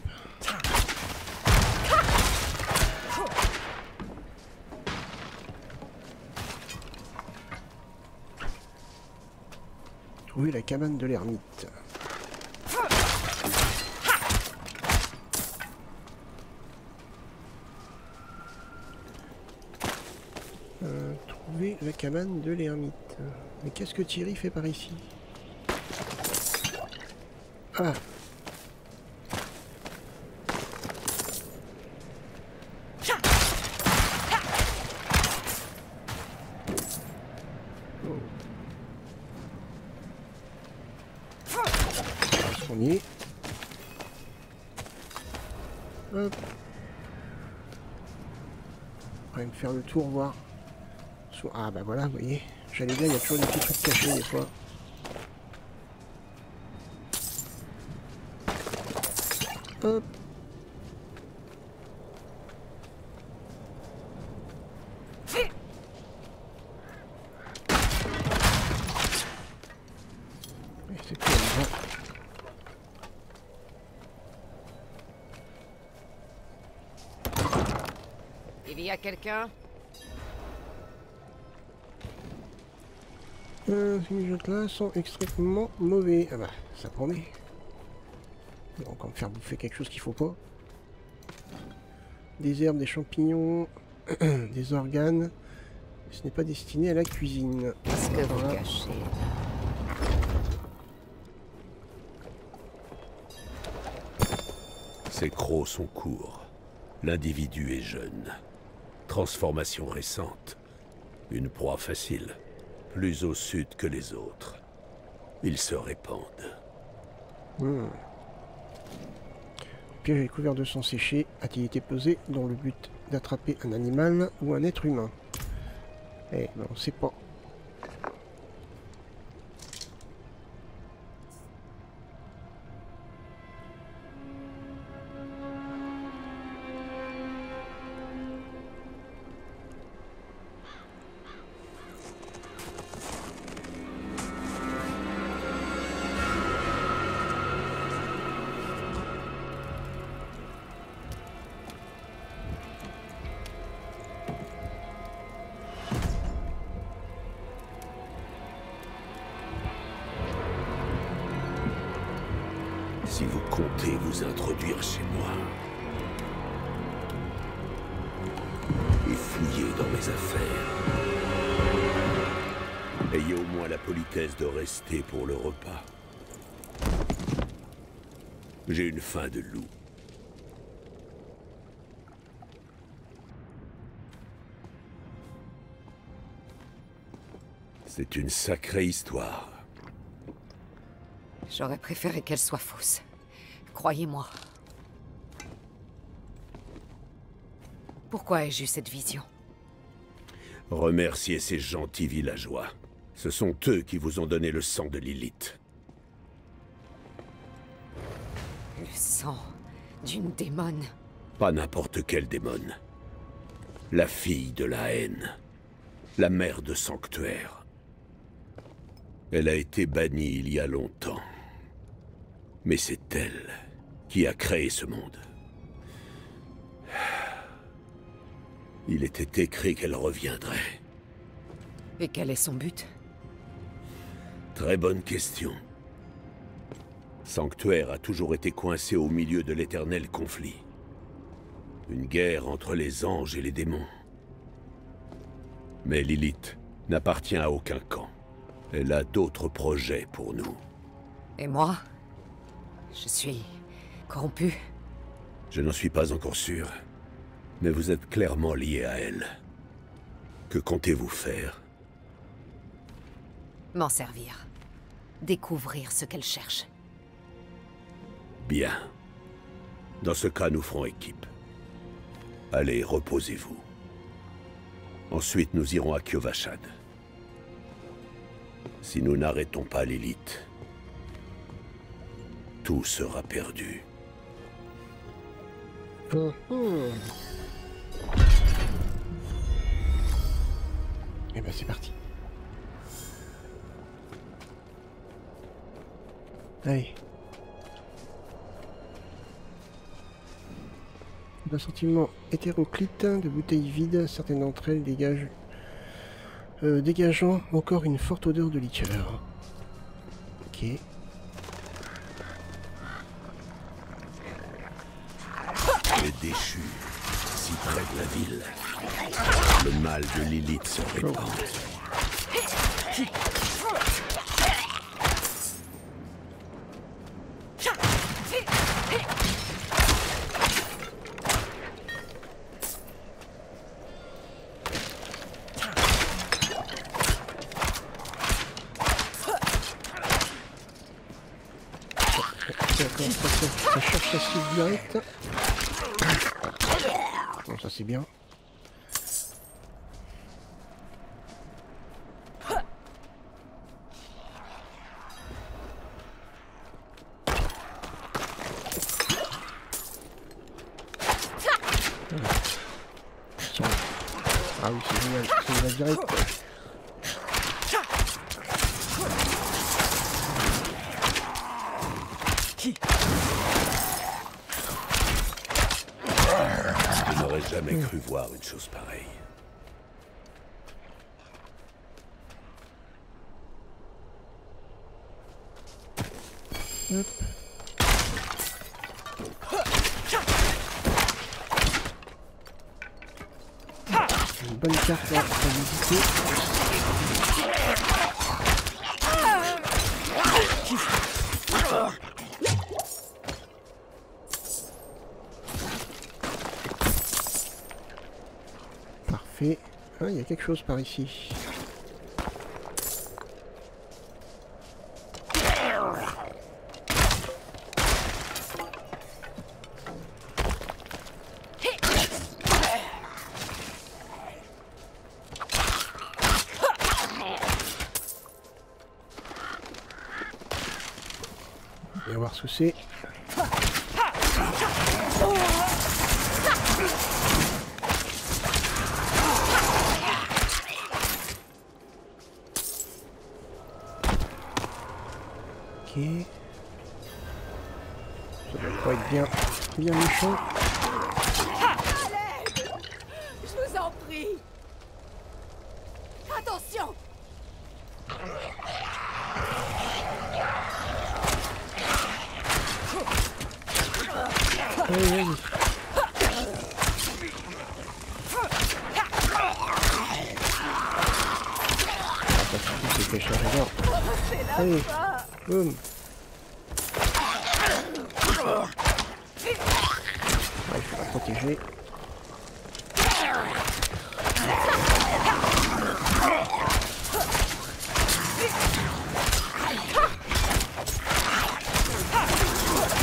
Trouver la cabane de l'ermite. Trouver la cabane de l'ermite. Mais qu'est-ce que Thierry fait par ici? Ah. On y est. Hop. On va me faire le tour, voir. Ah bah voilà, vous voyez. J'allais dire, il y a toujours des petits trucs cachés des fois. Hop. C'est plus là. Il y a quelqu'un? Ces mijotes-là sont extrêmement mauvais. Ah bah, ça promet. On va encore me faire bouffer quelque chose qu'il faut pas. Des herbes, des champignons, des organes. Ce n'est pas destiné à la cuisine. Qu'est-ce que vous cachez? Ces crocs sont courts. L'individu est jeune. Transformation récente. Une proie facile. Plus au sud que les autres. Ils se répandent. Le piège est couvert de sang séché. A-t-il été posé dans le but d'attraper un animal ou un être humain? Eh ben on sait pas. Si vous comptez vous introduire chez moi et fouiller dans mes affaires, ayez au moins la politesse de rester pour le repas. J'ai une faim de loup. C'est une sacrée histoire. J'aurais préféré qu'elle soit fausse. Croyez-moi. Pourquoi ai-je eu cette vision? Remerciez ces gentils villageois. Ce sont eux qui vous ont donné le sang de Lilith. Le sang d'une démone. Pas n'importe quelle démone. La fille de la haine. La mère de sanctuaire. Elle a été bannie il y a longtemps. Mais c'est elle qui a créé ce monde. Il était écrit qu'elle reviendrait. Et quel est son but? Très bonne question. Sanctuaire a toujours été coincé au milieu de l'éternel conflit. Une guerre entre les anges et les démons. Mais Lilith n'appartient à aucun camp. Elle a d'autres projets pour nous. Et moi? Je suis corrompu? Je n'en suis pas encore sûr. Mais vous êtes clairement lié à elle. Que comptez-vous faire? M'en servir. Découvrir ce qu'elle cherche. Bien. Dans ce cas, nous ferons équipe. Allez, reposez-vous. Ensuite, nous irons à Kyovashad. Si nous n'arrêtons pas Lilith, tout sera perdu. Et ben c'est parti. Allez. Un sentiment hétéroclite de bouteilles vides, certaines d'entre elles dégagent, dégageant encore une forte odeur de liqueur. Ok. Les déchus, si près de la ville. Le mal de Lilith se répand. Ça cherche la suite directe. Bon, ça c'est bien. Ah oui, c'est génial, c'est la direct. Je n'aurais jamais cru voir une chose pareille. Hop. Une bonne carte à visiter. Parfait. Ah, il y a quelque chose par ici. On va voir ce que c'est. Ok. Ça doit pas être bien méchant. Je vous en prie. Attention. Allez, vas-y. C'est caché, regarde. Allez, boum. Ouais, il faut la protéger.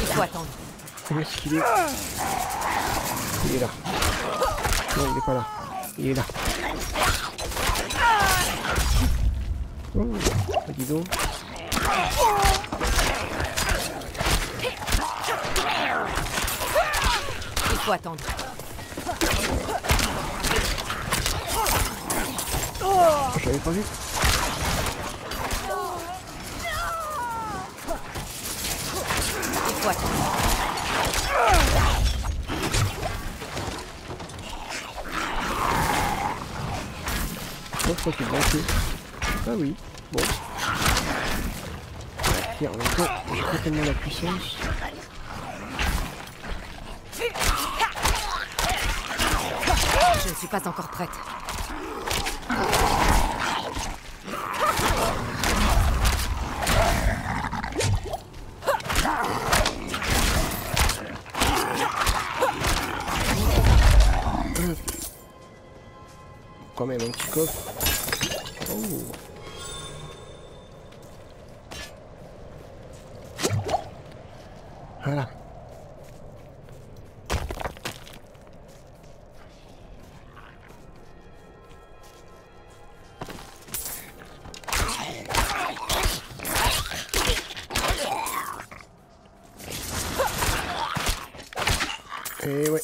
Il faut attendre. Où est-ce qu'il est? Il est là. Non, il est pas là. Il est là. Oh, dis donc. Il faut attendre. Oh, j'avais pas vu. Il faut attendre. Oh, je crois qu'il est bloqué. Ah oui, bon. Pire, en même temps, j'ai pas tellement la puissance. Je ne suis pas encore prête. Quand même un petit coffre. Oh. Voilà. Et ouais.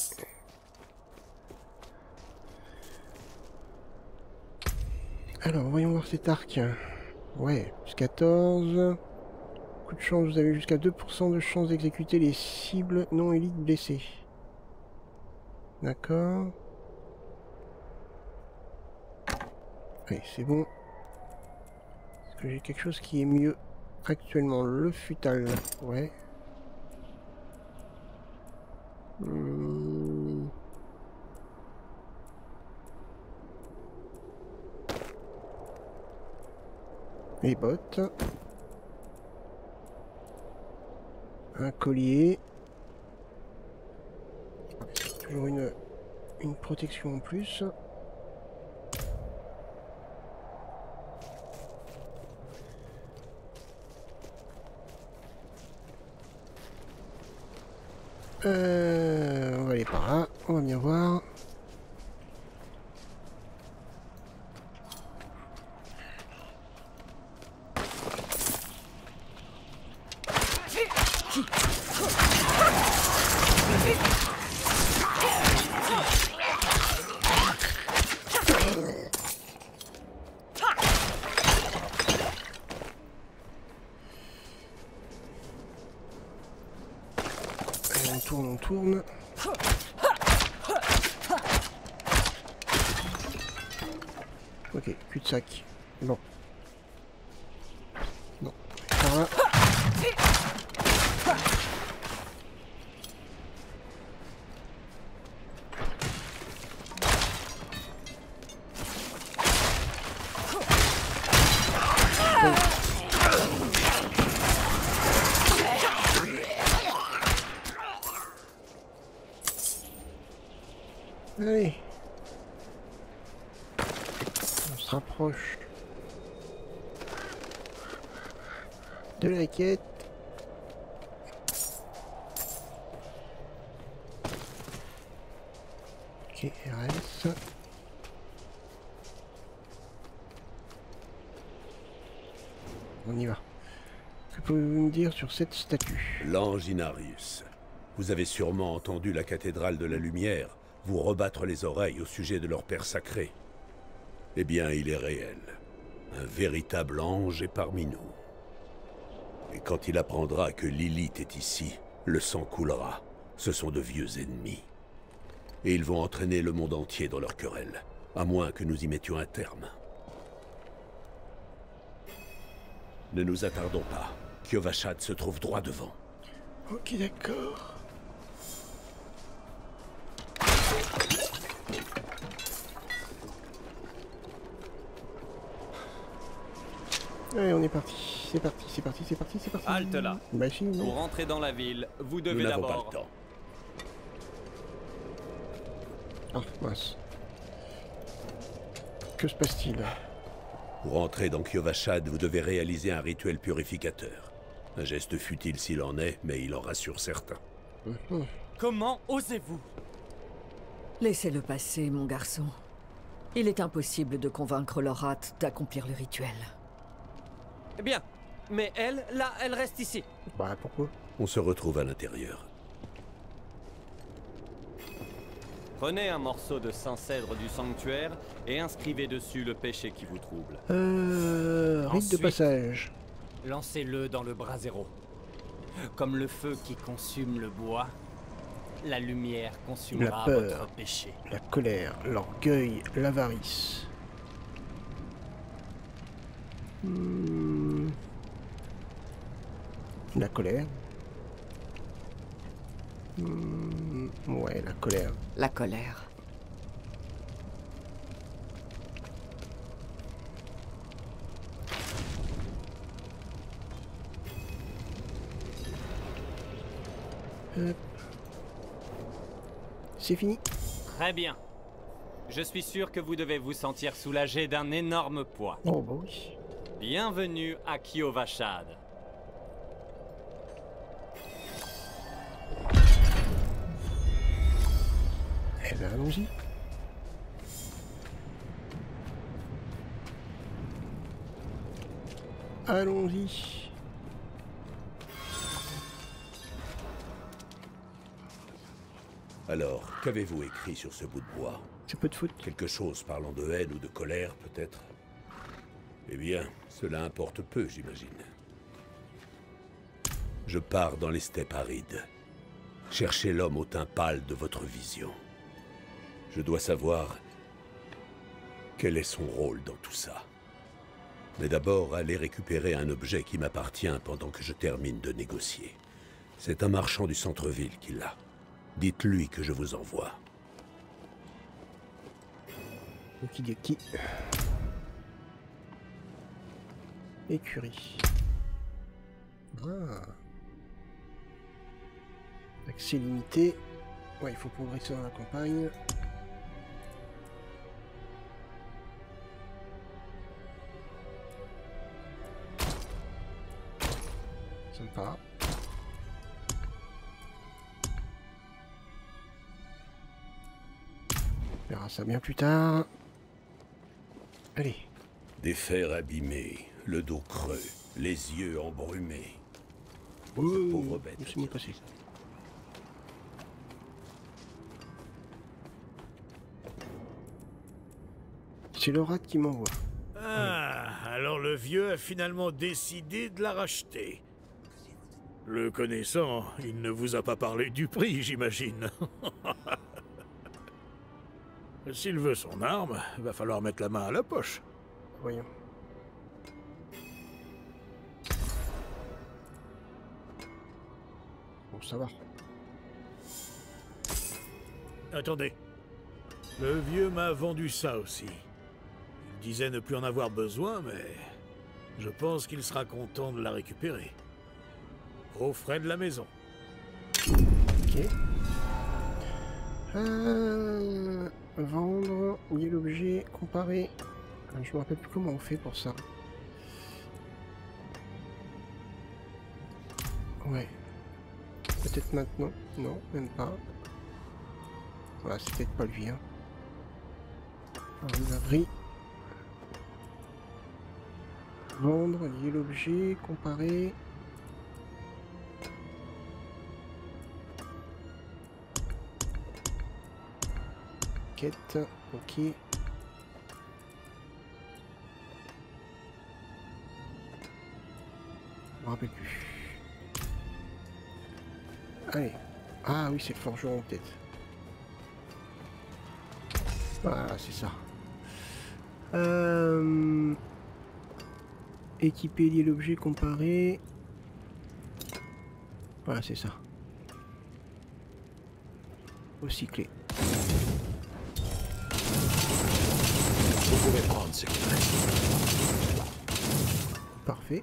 Alors, voyons voir cet arc. Ouais, plus 14. Coup de chance, vous avez jusqu'à 2% de chance d'exécuter les cibles non élites blessées. D'accord. Oui, c'est bon. Est-ce que j'ai quelque chose qui est mieux actuellement? Le futal. Ouais. Les bottes. Un collier. Toujours une protection en plus. On va aller par là. On va bien voir. On tourne. Ok, cul-de-sac. Bon. Non. Par là. Allez. On se rapproche de la quête. Ok, RS. On y va. Que pouvez-vous me dire sur cette statue? L'ange Inarius. Vous avez sûrement entendu la cathédrale de la lumière vous rebattre les oreilles au sujet de leur père sacré. Eh bien, il est réel. Un véritable ange est parmi nous. Et quand il apprendra que Lilith est ici, le sang coulera. Ce sont de vieux ennemis. Et ils vont entraîner le monde entier dans leur querelle, à moins que nous y mettions un terme. Ne nous attardons pas. Kyovashad se trouve droit devant. Ok, d'accord. Allez, on est parti. C'est parti, c'est parti, c'est parti, c'est parti. Halte là. Bah, si, non. Pour rentrer dans la ville, vous devez Nous n'avons d'abord... pas le temps. Ah, mince. Que se passe-t-il? Pour entrer dans Kyovashad, vous devez réaliser un rituel purificateur. Un geste futile s'il en est, mais il en rassure certains. Comment osez-vous? Laissez-le passer, mon garçon. Il est impossible de convaincre Lorath d'accomplir le rituel. Eh bien, mais elle, là, elle reste ici. Bah, pourquoi? On se retrouve à l'intérieur. Prenez un morceau de saint-cèdre du sanctuaire et inscrivez dessus le péché qui vous trouble. Rite de passage. Lancez-le dans le brasero. Comme le feu qui consume le bois, la lumière consumera La peur, votre péché. la colère, l'orgueil, l'avarice. La colère. Ouais, la colère. La colère. C'est fini. Très bien. Je suis sûr que vous devez vous sentir soulagé d'un énorme poids. Oh bah oui. Bienvenue à Kyovashad. Eh ben allons-y. Allons-y. Alors, qu'avez-vous écrit sur ce bout de bois? C'est peu de foot. Quelque chose parlant de haine ou de colère, peut-être? Eh bien, cela importe peu, j'imagine. Je pars dans les steppes arides. Chercher l'homme au teint pâle de votre vision. Je dois savoir quel est son rôle dans tout ça. Mais d'abord, aller récupérer un objet qui m'appartient pendant que je termine de négocier. C'est un marchand du centre-ville qui l'a. Dites-lui que je vous envoie. Okidoki. Écurie. Ah. Accès limité. Ouais, il faut progresser dans la campagne. Sympa. On verra ça bien plus tard. Allez. Des fers abîmés, le dos creux, les yeux embrumés. Oh, pauvre bête. c'est mieux passé. C'est le rat qui m'envoie. Ah, alors le vieux a finalement décidé de la racheter. Le connaissant, il ne vous a pas parlé du prix, j'imagine. S'il veut son arme, va falloir mettre la main à la poche. Voyons. Bon, ça va. Attendez. Le vieux m'a vendu ça aussi. Il disait ne plus en avoir besoin, mais je pense qu'il sera content de la récupérer. Aux frais de la maison. Ok. Vendre, oublier l'objet, comparer. Je me rappelle plus comment on fait pour ça. Ouais. Peut-être maintenant. Non, même pas. Voilà, c'est peut-être pas lui. Hein. Alors, l'abri. Vendre, lier l'objet, comparer. Quête, ok. Je me rappelle plus. Allez. Ah oui, c'est le forgeron peut-être. Voilà, c'est ça. Équiper, lier l'objet, comparer. Voilà, c'est ça. Recycler. Vous pouvez prendre ce qu'il reste. Parfait.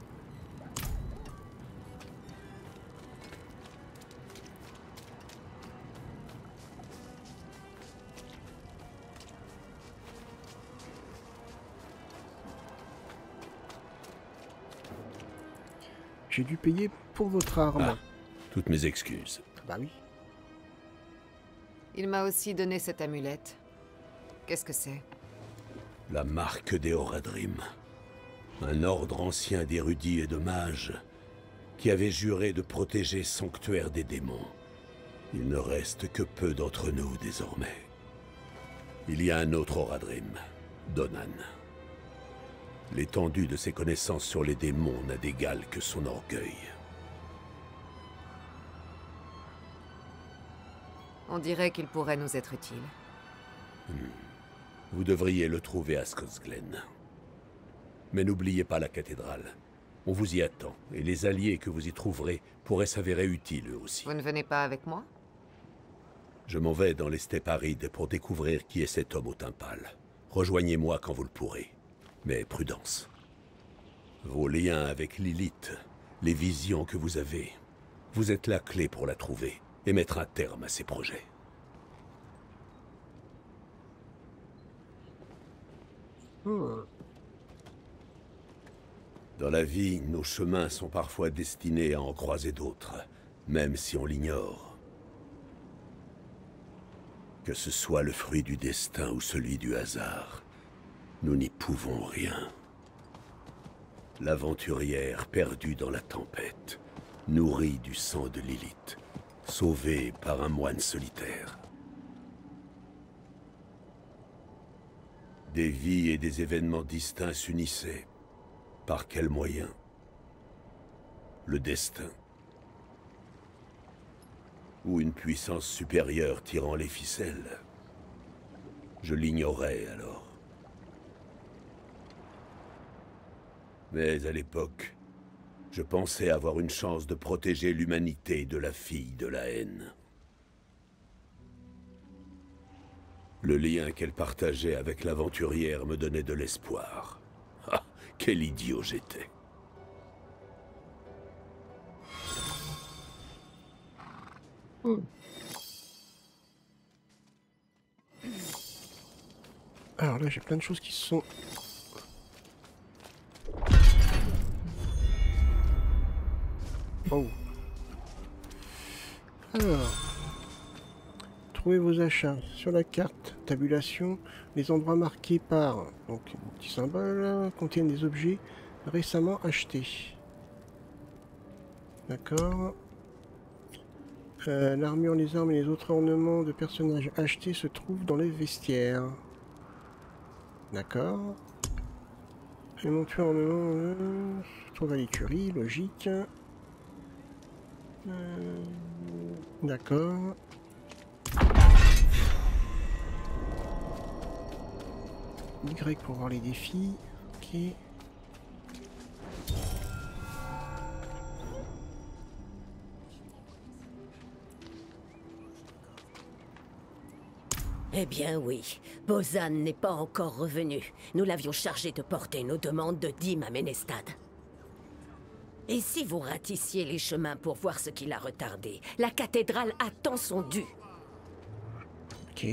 J'ai dû payer pour votre arme. Ah, toutes mes excuses. Bah oui. Il m'a aussi donné cette amulette. Qu'est-ce que c'est? La marque des Horadrim. Un ordre ancien d'érudits et de mages qui avait juré de protéger Sanctuaire des démons. Il ne reste que peu d'entre nous désormais. Il y a un autre Horadrim, Donan. L'étendue de ses connaissances sur les démons n'a d'égal que son orgueil. On dirait qu'il pourrait nous être utile. Vous devriez le trouver à Scotsglen. Mais n'oubliez pas la cathédrale. On vous y attend, et les alliés que vous y trouverez pourraient s'avérer utiles eux aussi. Vous ne venez pas avec moi? Je m'en vais dans les steppes arides pour découvrir qui est cet homme au teint pâle. Rejoignez-moi quand vous le pourrez. Mais prudence. Vos liens avec Lilith, les visions que vous avez, vous êtes la clé pour la trouver et mettre un terme à ses projets. Dans la vie, nos chemins sont parfois destinés à en croiser d'autres, même si on l'ignore. Que ce soit le fruit du destin ou celui du hasard, nous n'y pouvons rien. L'aventurière perdue dans la tempête, nourrie du sang de Lilith, sauvée par un moine solitaire. Des vies et des événements distincts s'unissaient. Par quel moyen? Le destin? Ou une puissance supérieure tirant les ficelles? Je l'ignorais alors. Mais à l'époque, je pensais avoir une chance de protéger l'humanité de la fille de la haine. Le lien qu'elle partageait avec l'aventurière me donnait de l'espoir. Ah, quel idiot j'étais. Alors là, j'ai plein de choses qui se sont... Oh. Alors... Trouvez vos achats sur la carte, tabulation, les endroits marqués par, donc, petit symbole, contiennent des objets récemment achetés. D'accord. L'armure, les armes et les autres ornements de personnages achetés se trouvent dans les vestiaires. D'accord. Éventuel ornement se trouve à l'écurie, logique. D'accord. Y pour voir les défis. Ok. Eh bien oui, Bozan n'est pas encore revenu. Nous l'avions chargé de porter nos demandes de dîmes à Ménestad. Et si vous ratissiez les chemins pour voir ce qui l'a retardé? La cathédrale attend son dû. Ok.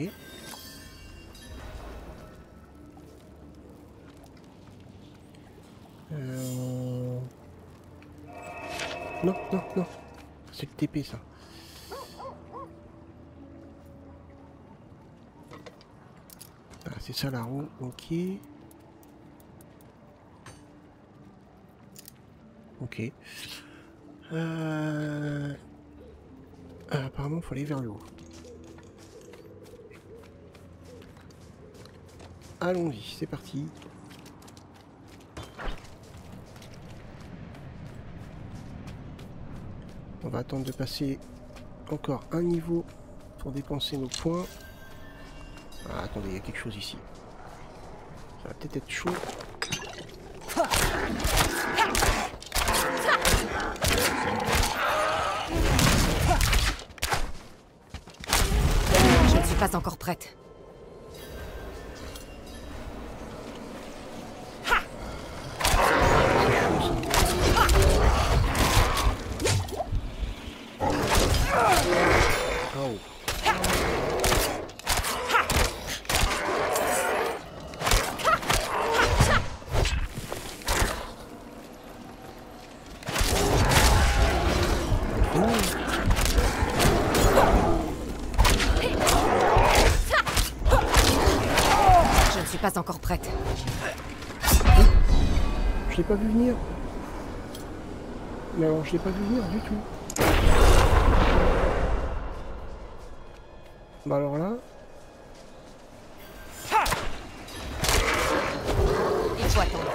Non, non, non. C'est le TP, ça. Ah, c'est ça la roue, ok. Ok. Apparemment, il faut aller vers le haut. Allons-y, c'est parti. On va attendre de passer encore un niveau pour dépenser nos points. Ah, attendez, il y a quelque chose ici. Ça va peut-être être chaud. Je ne suis pas encore prête. Pas encore prête. Je l'ai pas vu venir. Mais alors je l'ai pas vu venir du tout. Bah alors là. Il faut attendre.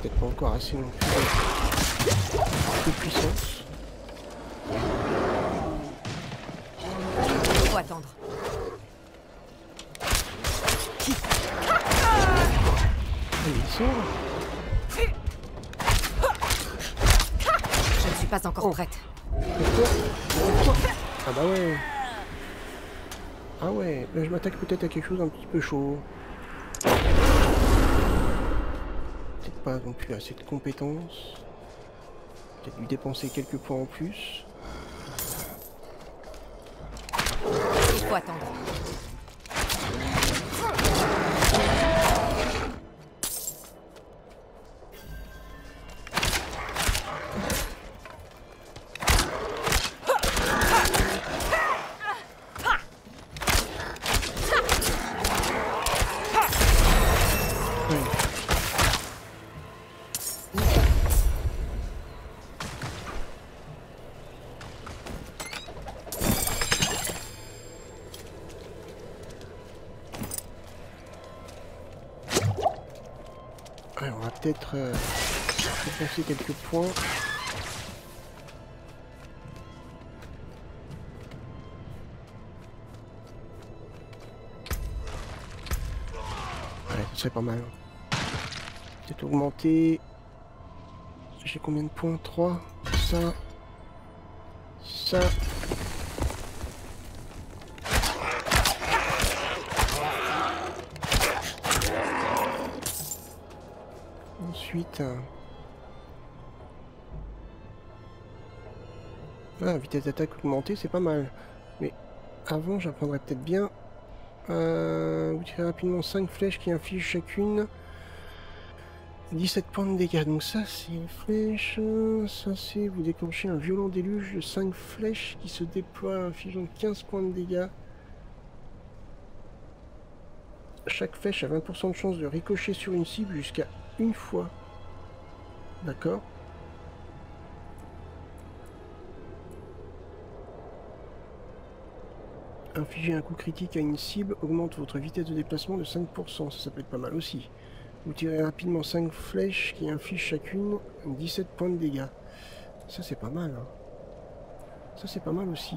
peut-être pas encore assez non plus de puissance. Faut attendre. Allez, il sort. Je ne suis pas encore prête. Ah bah ouais. Ah ouais, là je m'attaque peut-être à quelque chose un petit peu chaud. Peut-être pas non plus assez de compétences. Peut-être dû dépenser quelques points en plus. Il faut attendre. Ouais, on va peut-être dépenser quelques points. Ouais, ce serait pas mal. Peut-être augmenter. J'ai combien de points? 3. Ça. Ça. Ensuite... Ah, vitesse d'attaque augmentée, c'est pas mal. Mais avant, j'apprendrais peut-être bien... vous tirez rapidement 5 flèches qui infligent chacune 17 points de dégâts. Donc ça, c'est une flèche. Ça, c'est... Vous déclenchez un violent déluge de 5 flèches qui se déploie infligeant 15 points de dégâts. Chaque flèche a 20% de chance de ricocher sur une cible jusqu'à une fois. D'accord. Infliger un coup critique à une cible augmente votre vitesse de déplacement de 5%. Ça peut être pas mal aussi. Vous tirez rapidement 5 flèches qui infligent chacune 17 points de dégâts. Ça c'est pas mal. Hein. Ça c'est pas mal aussi.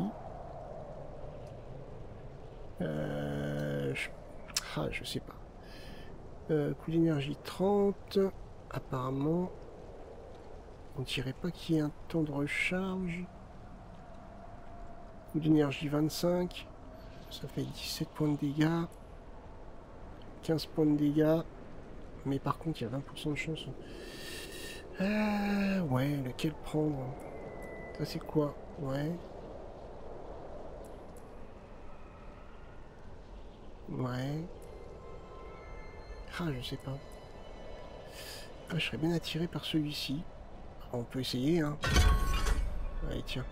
Je sais pas. Coup d'énergie 30. Apparemment, on ne dirait pas qu'il y ait un temps de recharge. Coup d'énergie 25. Ça fait 17 points de dégâts. 15 points de dégâts. Mais par contre, il y a 20% de chance. Ouais, lequel prendre? Ça, c'est quoi? Ouais. Ouais. Ah, je sais pas. Ah, je serais bien attiré par celui-ci. On peut essayer, hein. Allez, tiens.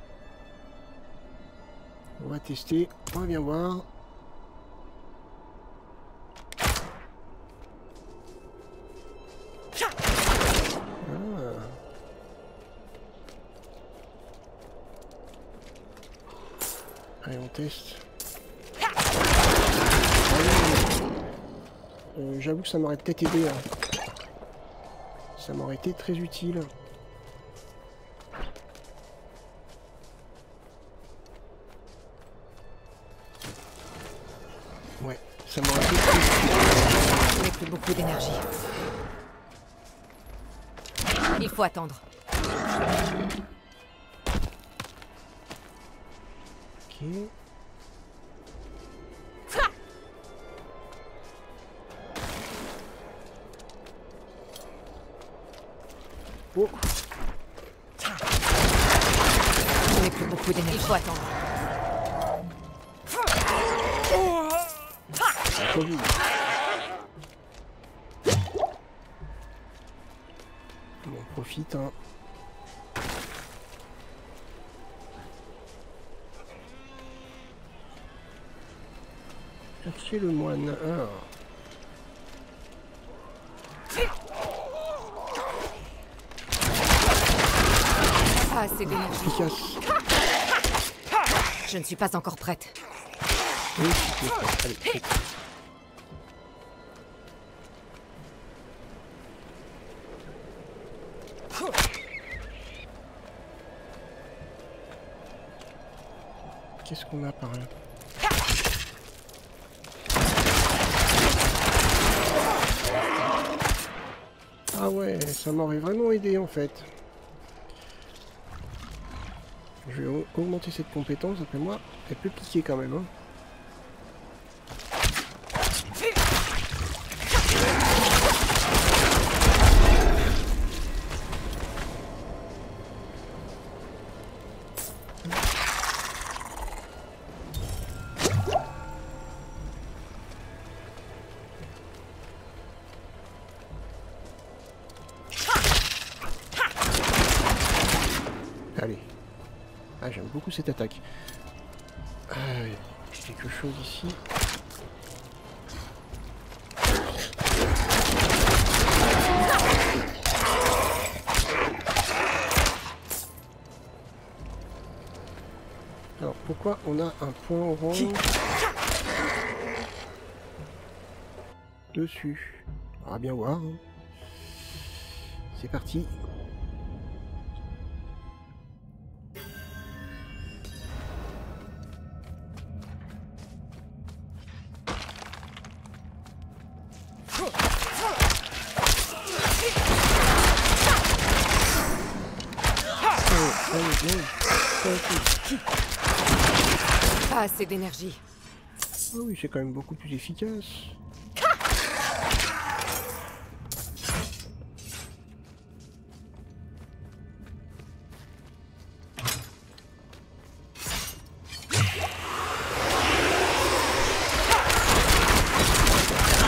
On va tester. On va bien voir. Allez, on teste. J'avoue que ça m'aurait peut-être aidé. Hein. Ça m'aurait été très utile. Ouais, ça m'aurait été très utile. Je n'ai plus beaucoup d'énergie. Il faut attendre. Ok. Oh. Je n'ai plus beaucoup d'énergie. Il faut attendre. On profite, hein. Chercher le moine. Ah. Pas assez d'énergie. Efficace. Je ne suis pas encore prête. Oui, allez, vite. Qu'est-ce qu'on a par là? Ah ouais, ça m'aurait vraiment aidé en fait. Je vais augmenter cette compétence, après moi, elle peut piquer quand même. Hein. Allez. Ah, j'aime beaucoup cette attaque. Ah, quelque chose ici. Alors, pourquoi on a un point orange dessus? On va bien voir. Hein. C'est parti. Pas assez d'énergie. Oh oui, c'est quand même beaucoup plus efficace.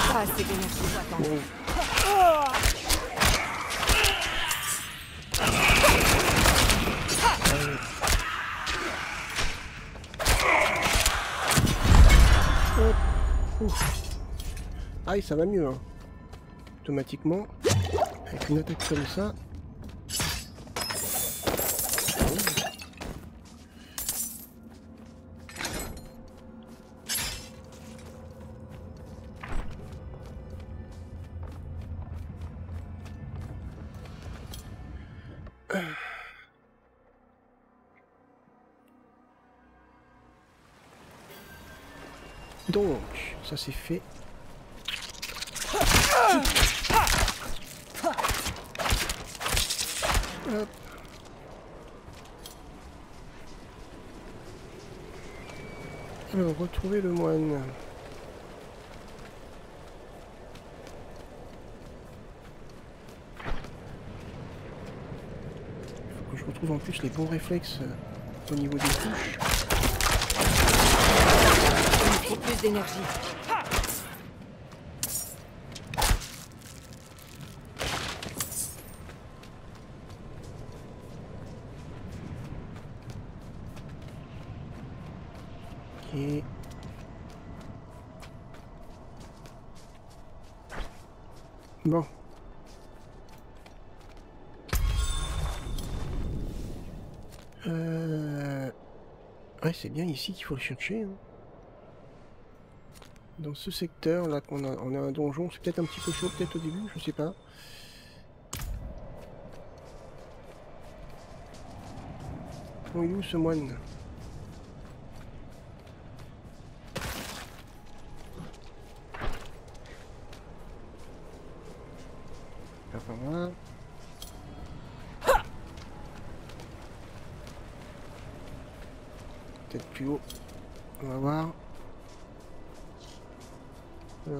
Pas assez d'énergie, attends. Bon. Aïe, ça va mieux, hein. Automatiquement, avec une attaque comme ça. Donc, ça c'est fait. Hop. Alors, retrouver le moine. Il faut que je retrouve en plus les bons réflexes au niveau des touches. Il faut plus d'énergie. Ok. Bon. Ouais, c'est bien ici qu'il faut le chercher. Hein. Dans ce secteur là on a un donjon, c'est peut-être un petit peu chaud peut-être au début, je sais pas. Bon, il est où ce moine? Là par là. Peut-être plus haut. On va voir. Je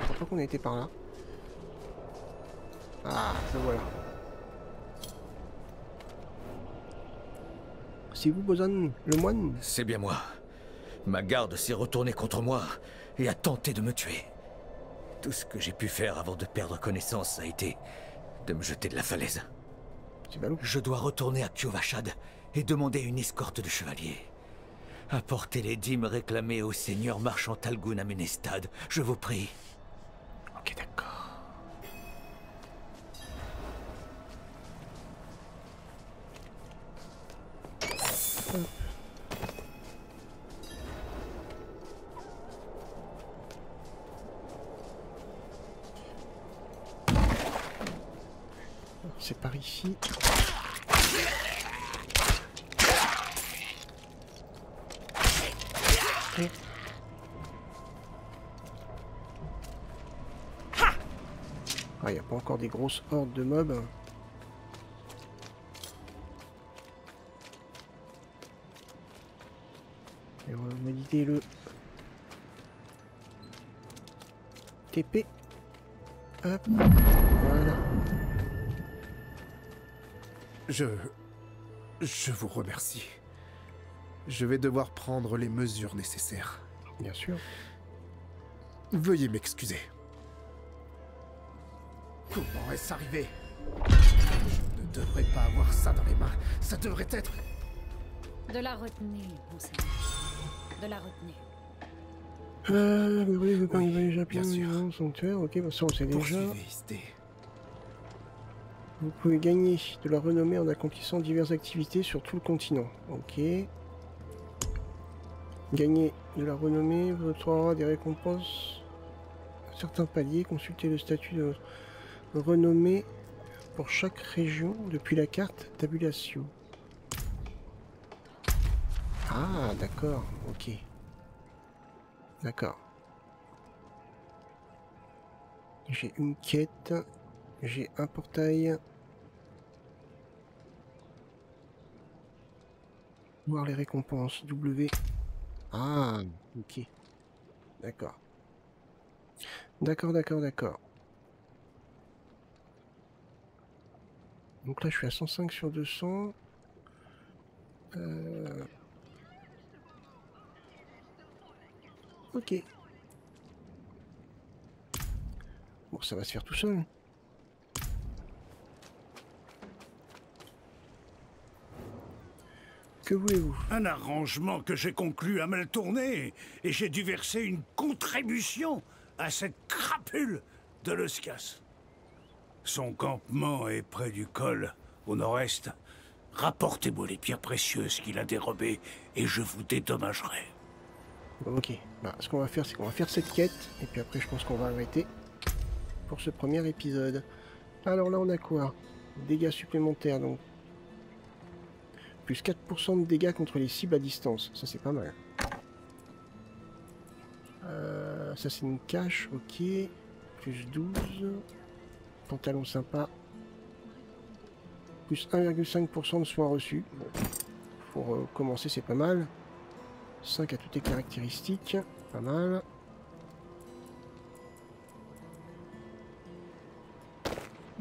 crois pas qu'on a été par là. Ah, le voilà. C'est vous, Bozan, le moine? C'est bien moi. Ma garde s'est retournée contre moi et a tenté de me tuer. Tout ce que j'ai pu faire avant de perdre connaissance a été de me jeter de la falaise. C'est ballot. Je dois retourner à Kyovashad et demander une escorte de chevaliers. Apportez les dîmes réclamées au seigneur marchand Talgun à Menestad, je vous prie. Ok, d'accord. C'est par ici. construire. Ah, il n'y a pas encore des grosses hordes de mobs. Et on va valider le TP. Hop. Voilà. Je vous remercie. Je vais devoir prendre les mesures nécessaires. Bien sûr. Veuillez m'excuser. Comment est-ce arrivé? Je ne devrais pas avoir ça dans les mains. Ça devrait être... De la retenue, monseigneur. De la retenue. Mais oui, quand il va déjà bien sûr. Sanctuaire, ok, ça on sait déjà. Vous pouvez gagner de la renommée en accomplissant diverses activités sur tout le continent. Ok. Gagner de la renommée, votre aura des récompenses à certains paliers. Consultez le statut de renommée pour chaque région depuis la carte tabulation. Ah, d'accord, ok. D'accord. J'ai une quête. J'ai un portail. Voir les récompenses. W. Ah, ok. D'accord. D'accord. Donc là, je suis à 105 sur 200. Ok. Bon, ça va se faire tout seul. Que voulez-vous? Un arrangement que j'ai conclu à mal tourner, et j'ai dû verser une contribution à cette crapule de l'Euskas. Son campement est près du col, au nord-est. Rapportez-moi les pierres précieuses qu'il a dérobées, et je vous dédommagerai. Ok, bah, ce qu'on va faire, c'est qu'on va faire cette quête, et puis après je pense qu'on va arrêter pour ce premier épisode. Alors là on a quoi? Dégâts supplémentaires, donc plus 4% de dégâts contre les cibles à distance, ça c'est pas mal. Ça c'est une cache, ok. Plus 12. Pantalon sympa. Plus 1,5% de soins reçus. Bon, pour commencer c'est pas mal. 5 à toutes les caractéristiques, pas mal.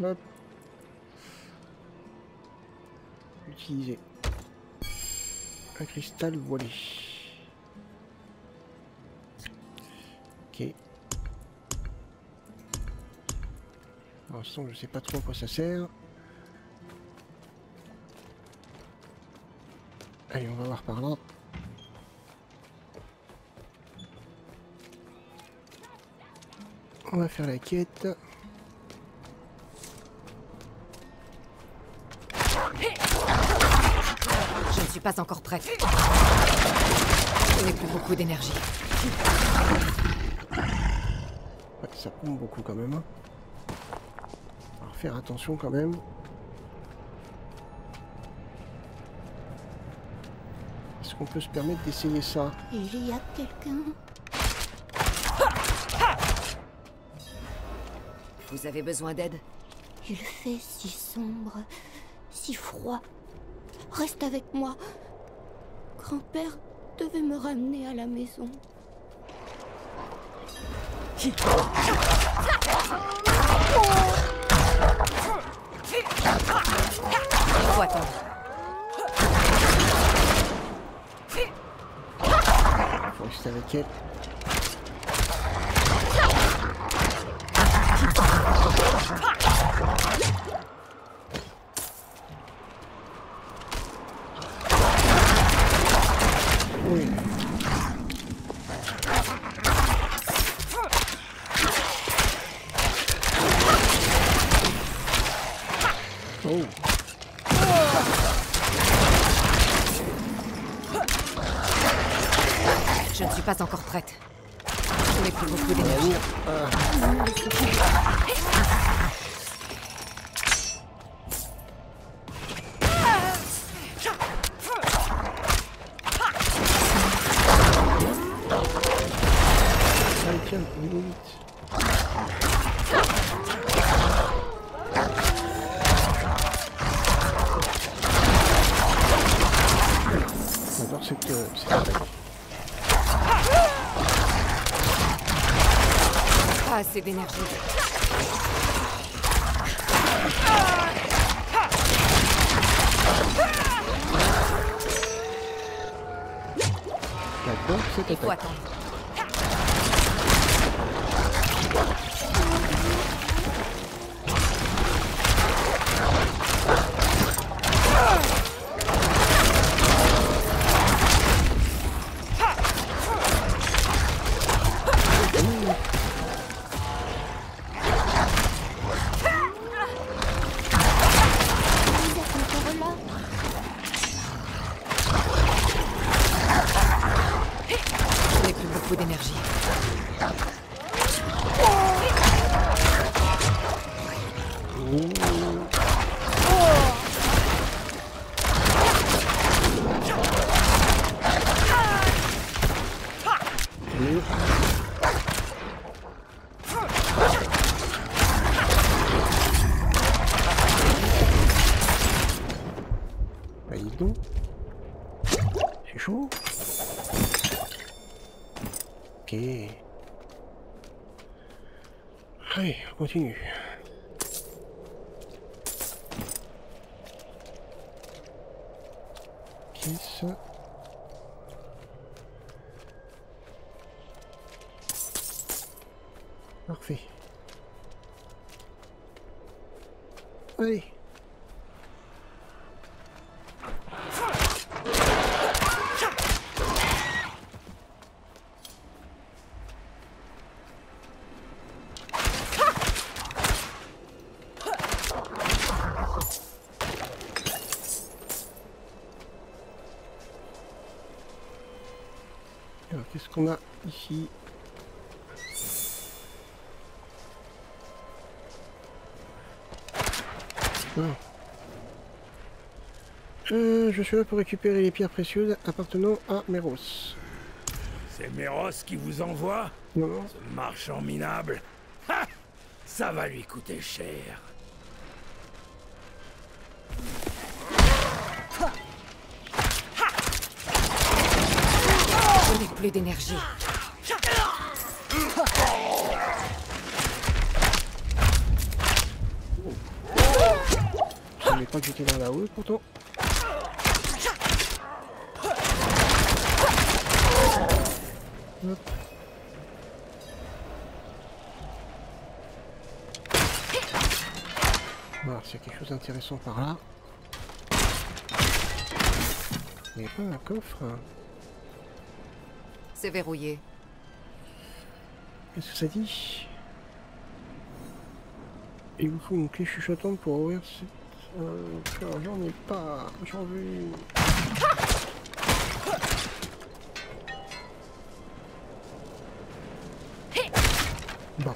Hop. Utiliser un cristal voilé. Ok. Pour l'instant, je sais pas trop à quoi ça sert. Allez, on va voir par là. On va faire la quête. Je ne suis pas encore prête. Je n'ai plus beaucoup d'énergie. Ouais, ça pompe beaucoup quand même. Alors faire attention quand même. Est-ce qu'on peut se permettre d'essayer ça? Il y a quelqu'un. Vous avez besoin d'aide? Il fait si sombre, si froid. Reste avec moi. Grand-père devait me ramener à la maison. Il faut attendre. Faut rester avec elle. Oui. Oh. Je ne suis pas encore prête. Je n'ai plus beaucoup d'énergie. tiens, niveau 8. J'adore cette attaque. Pas assez d'énergie. J'adore cette Il faut attaque. attendre. Je n'ai plus beaucoup d'énergie. Bah dis donc. C'est chaud. Ok. Allez, on continue. Pièce. Parfait. Allez. Alors, qu'est-ce qu'on a ici? Je suis là pour récupérer les pierres précieuses appartenant à Méros. C'est Méros qui vous envoie? Non. Ce marchand minable. Ha! Ça va lui coûter cher. Je n'ai plus d'énergie. Je n'ai pas que j'étais dans la haut pourtant. Hop. Voilà, s'il y a quelque chose d'intéressant par là. Il n'y a pas un coffre. C'est verrouillé. Qu'est-ce que ça dit? Il vous faut une clé chuchotante pour ouvrir cette... j'en ai pas. J'en veux une. Bon.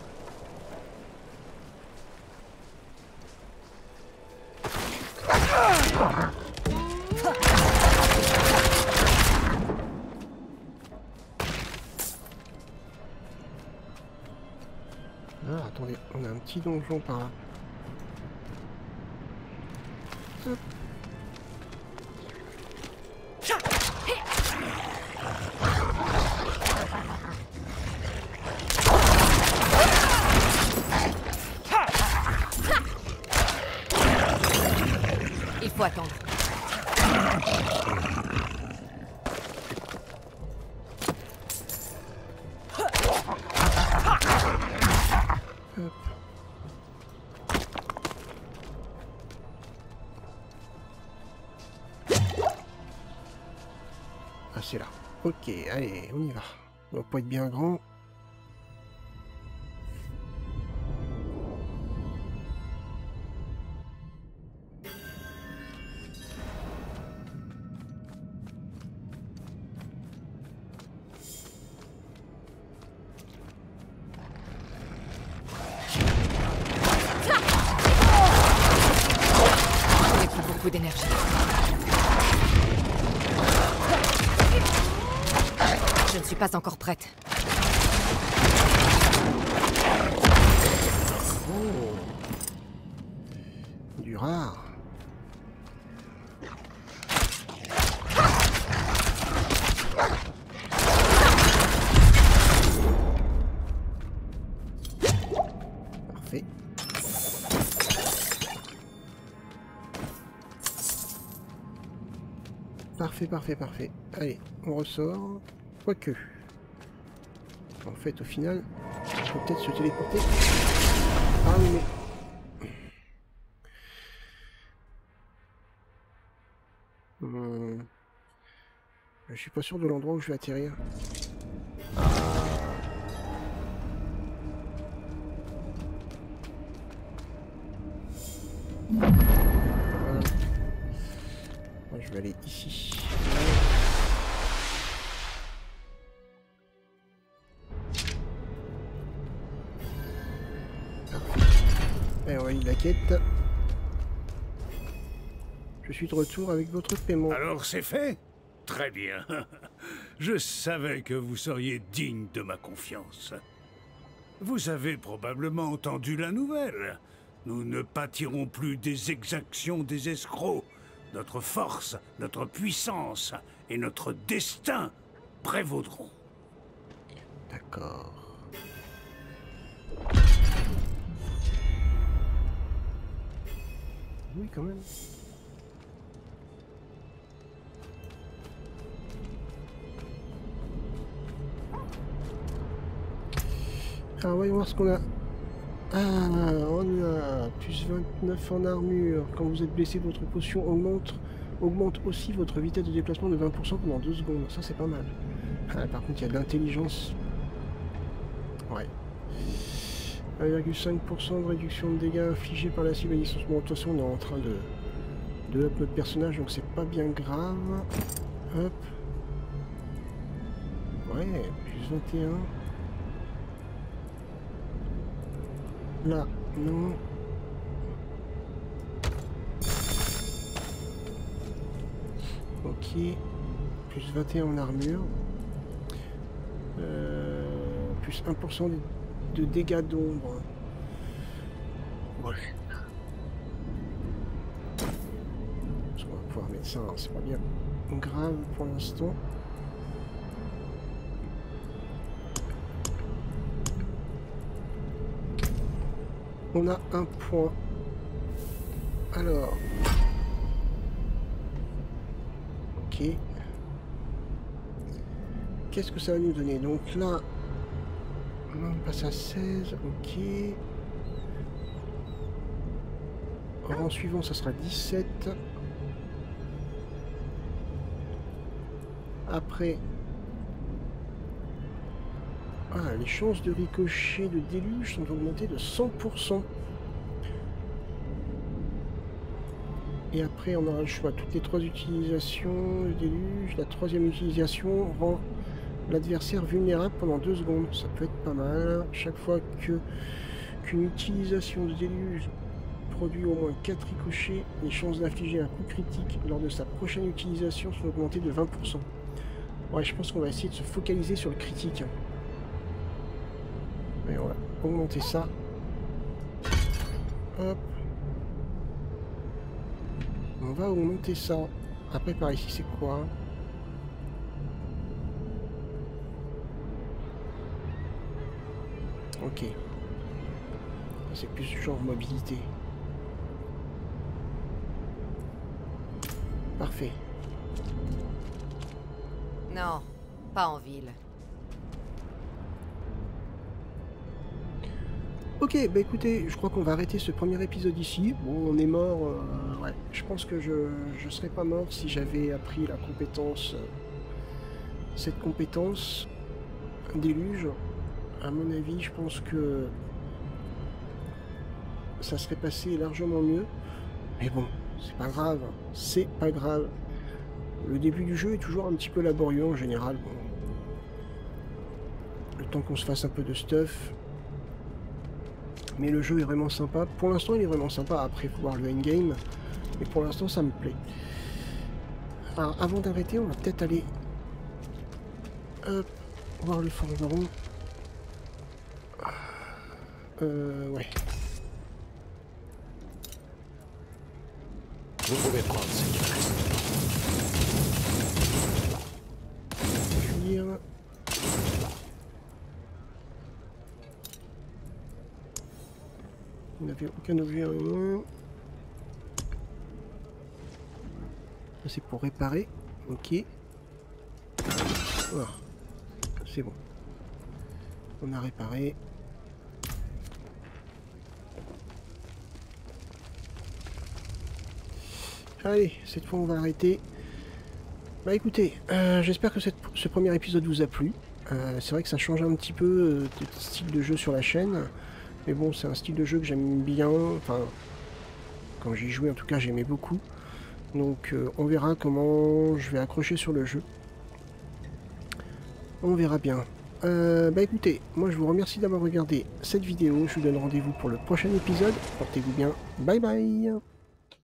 Ah, attendez, on a un petit donjon par là. Hop. Il faut attendre. Hop. Ah, c'est là. Ok, allez, on y va. On va pas être bien grand. Je n'ai plus beaucoup d'énergie. Je ne suis pas encore prête. Parfait. Parfait, parfait, parfait. Allez, on ressort. Quoique. En fait, au final, on peut peut-être se téléporter. Ah oui, mais... Je suis pas sûr de l'endroit où je vais atterrir. Voilà. Moi, je vais aller ici. Parfait. Et on valide la quête. Je suis de retour avec votre paiement. Alors c'est fait? Très bien. Je savais que vous seriez digne de ma confiance. Vous avez probablement entendu la nouvelle. Nous ne pâtirons plus des exactions des escrocs. Notre force, notre puissance et notre destin prévaudront. D'accord. Oui, quand même. Alors voyons voir ce qu'on a. Ah, on a plus 29 en armure. Quand vous êtes blessé, votre potion augmente aussi votre vitesse de déplacement de 20% pendant 2 secondes. Ça c'est pas mal. Ah, par contre il y a de l'intelligence. Ouais. 1,5% de réduction de dégâts infligés par la cible à distance. Bon, de toute façon on est en train de up notre personnage, donc c'est pas bien grave. Hop. Ouais, plus 21. Là, non. Ok. Plus 21 en armure. Plus 1% de dégâts d'ombre. Ouais. On va pouvoir mettre ça, hein, c'est pas bien grave pour l'instant. On a un point. Alors. Ok. Qu'est-ce que ça va nous donner? Donc là, on passe à 16. Ok. Au rang suivant, ça sera 17. Après. Ah, les chances de ricochet de déluge sont augmentées de 100%. Et après, on aura le choix. Toutes les 3 utilisations de déluge. La 3e utilisation rend l'adversaire vulnérable pendant 2 secondes. Ça peut être pas mal. Chaque fois qu'une utilisation de déluge produit au moins 4 ricochets, les chances d'infliger un coup critique lors de sa prochaine utilisation sont augmentées de 20%. Ouais, je pense qu'on va essayer de se focaliser sur le critique. Et on va augmenter ça. Hop. On va augmenter ça. Après par ici c'est quoi? Ok. C'est plus genre mobilité. Parfait. Non, pas en ville. Ok, bah écoutez, je crois qu'on va arrêter ce premier épisode ici. Bon, on est mort, ouais. Je pense que je serais pas mort si j'avais appris la compétence, cette compétence, déluge. À mon avis, je pense que ça serait passé largement mieux. Mais bon, c'est pas grave, c'est pas grave. Le début du jeu est toujours un petit peu laborieux en général. Bon. Le temps qu'on se fasse un peu de stuff. Mais le jeu est vraiment sympa. Pour l'instant, il est vraiment sympa. Après, il faut voir le endgame. Mais pour l'instant, ça me plaît. Alors, avant d'arrêter, on va peut-être aller... Hop, voir le forgeron. Ouais. Vous pouvez prendre ces cartes. Fuir. Il n'y avait aucun objet en moins. C'est pour réparer. Ok. Voilà. C'est bon. On a réparé. Allez, cette fois on va arrêter. Bah écoutez, j'espère que ce premier épisode vous a plu. C'est vrai que ça change un petit peu de style de jeu sur la chaîne. Mais bon, c'est un style de jeu que j'aime bien. Enfin, quand j'y jouais en tout cas, j'aimais beaucoup. Donc on verra comment je vais accrocher sur le jeu. On verra bien. Bah écoutez, moi je vous remercie d'avoir regardé cette vidéo. Je vous donne rendez-vous pour le prochain épisode. Portez-vous bien. Bye bye.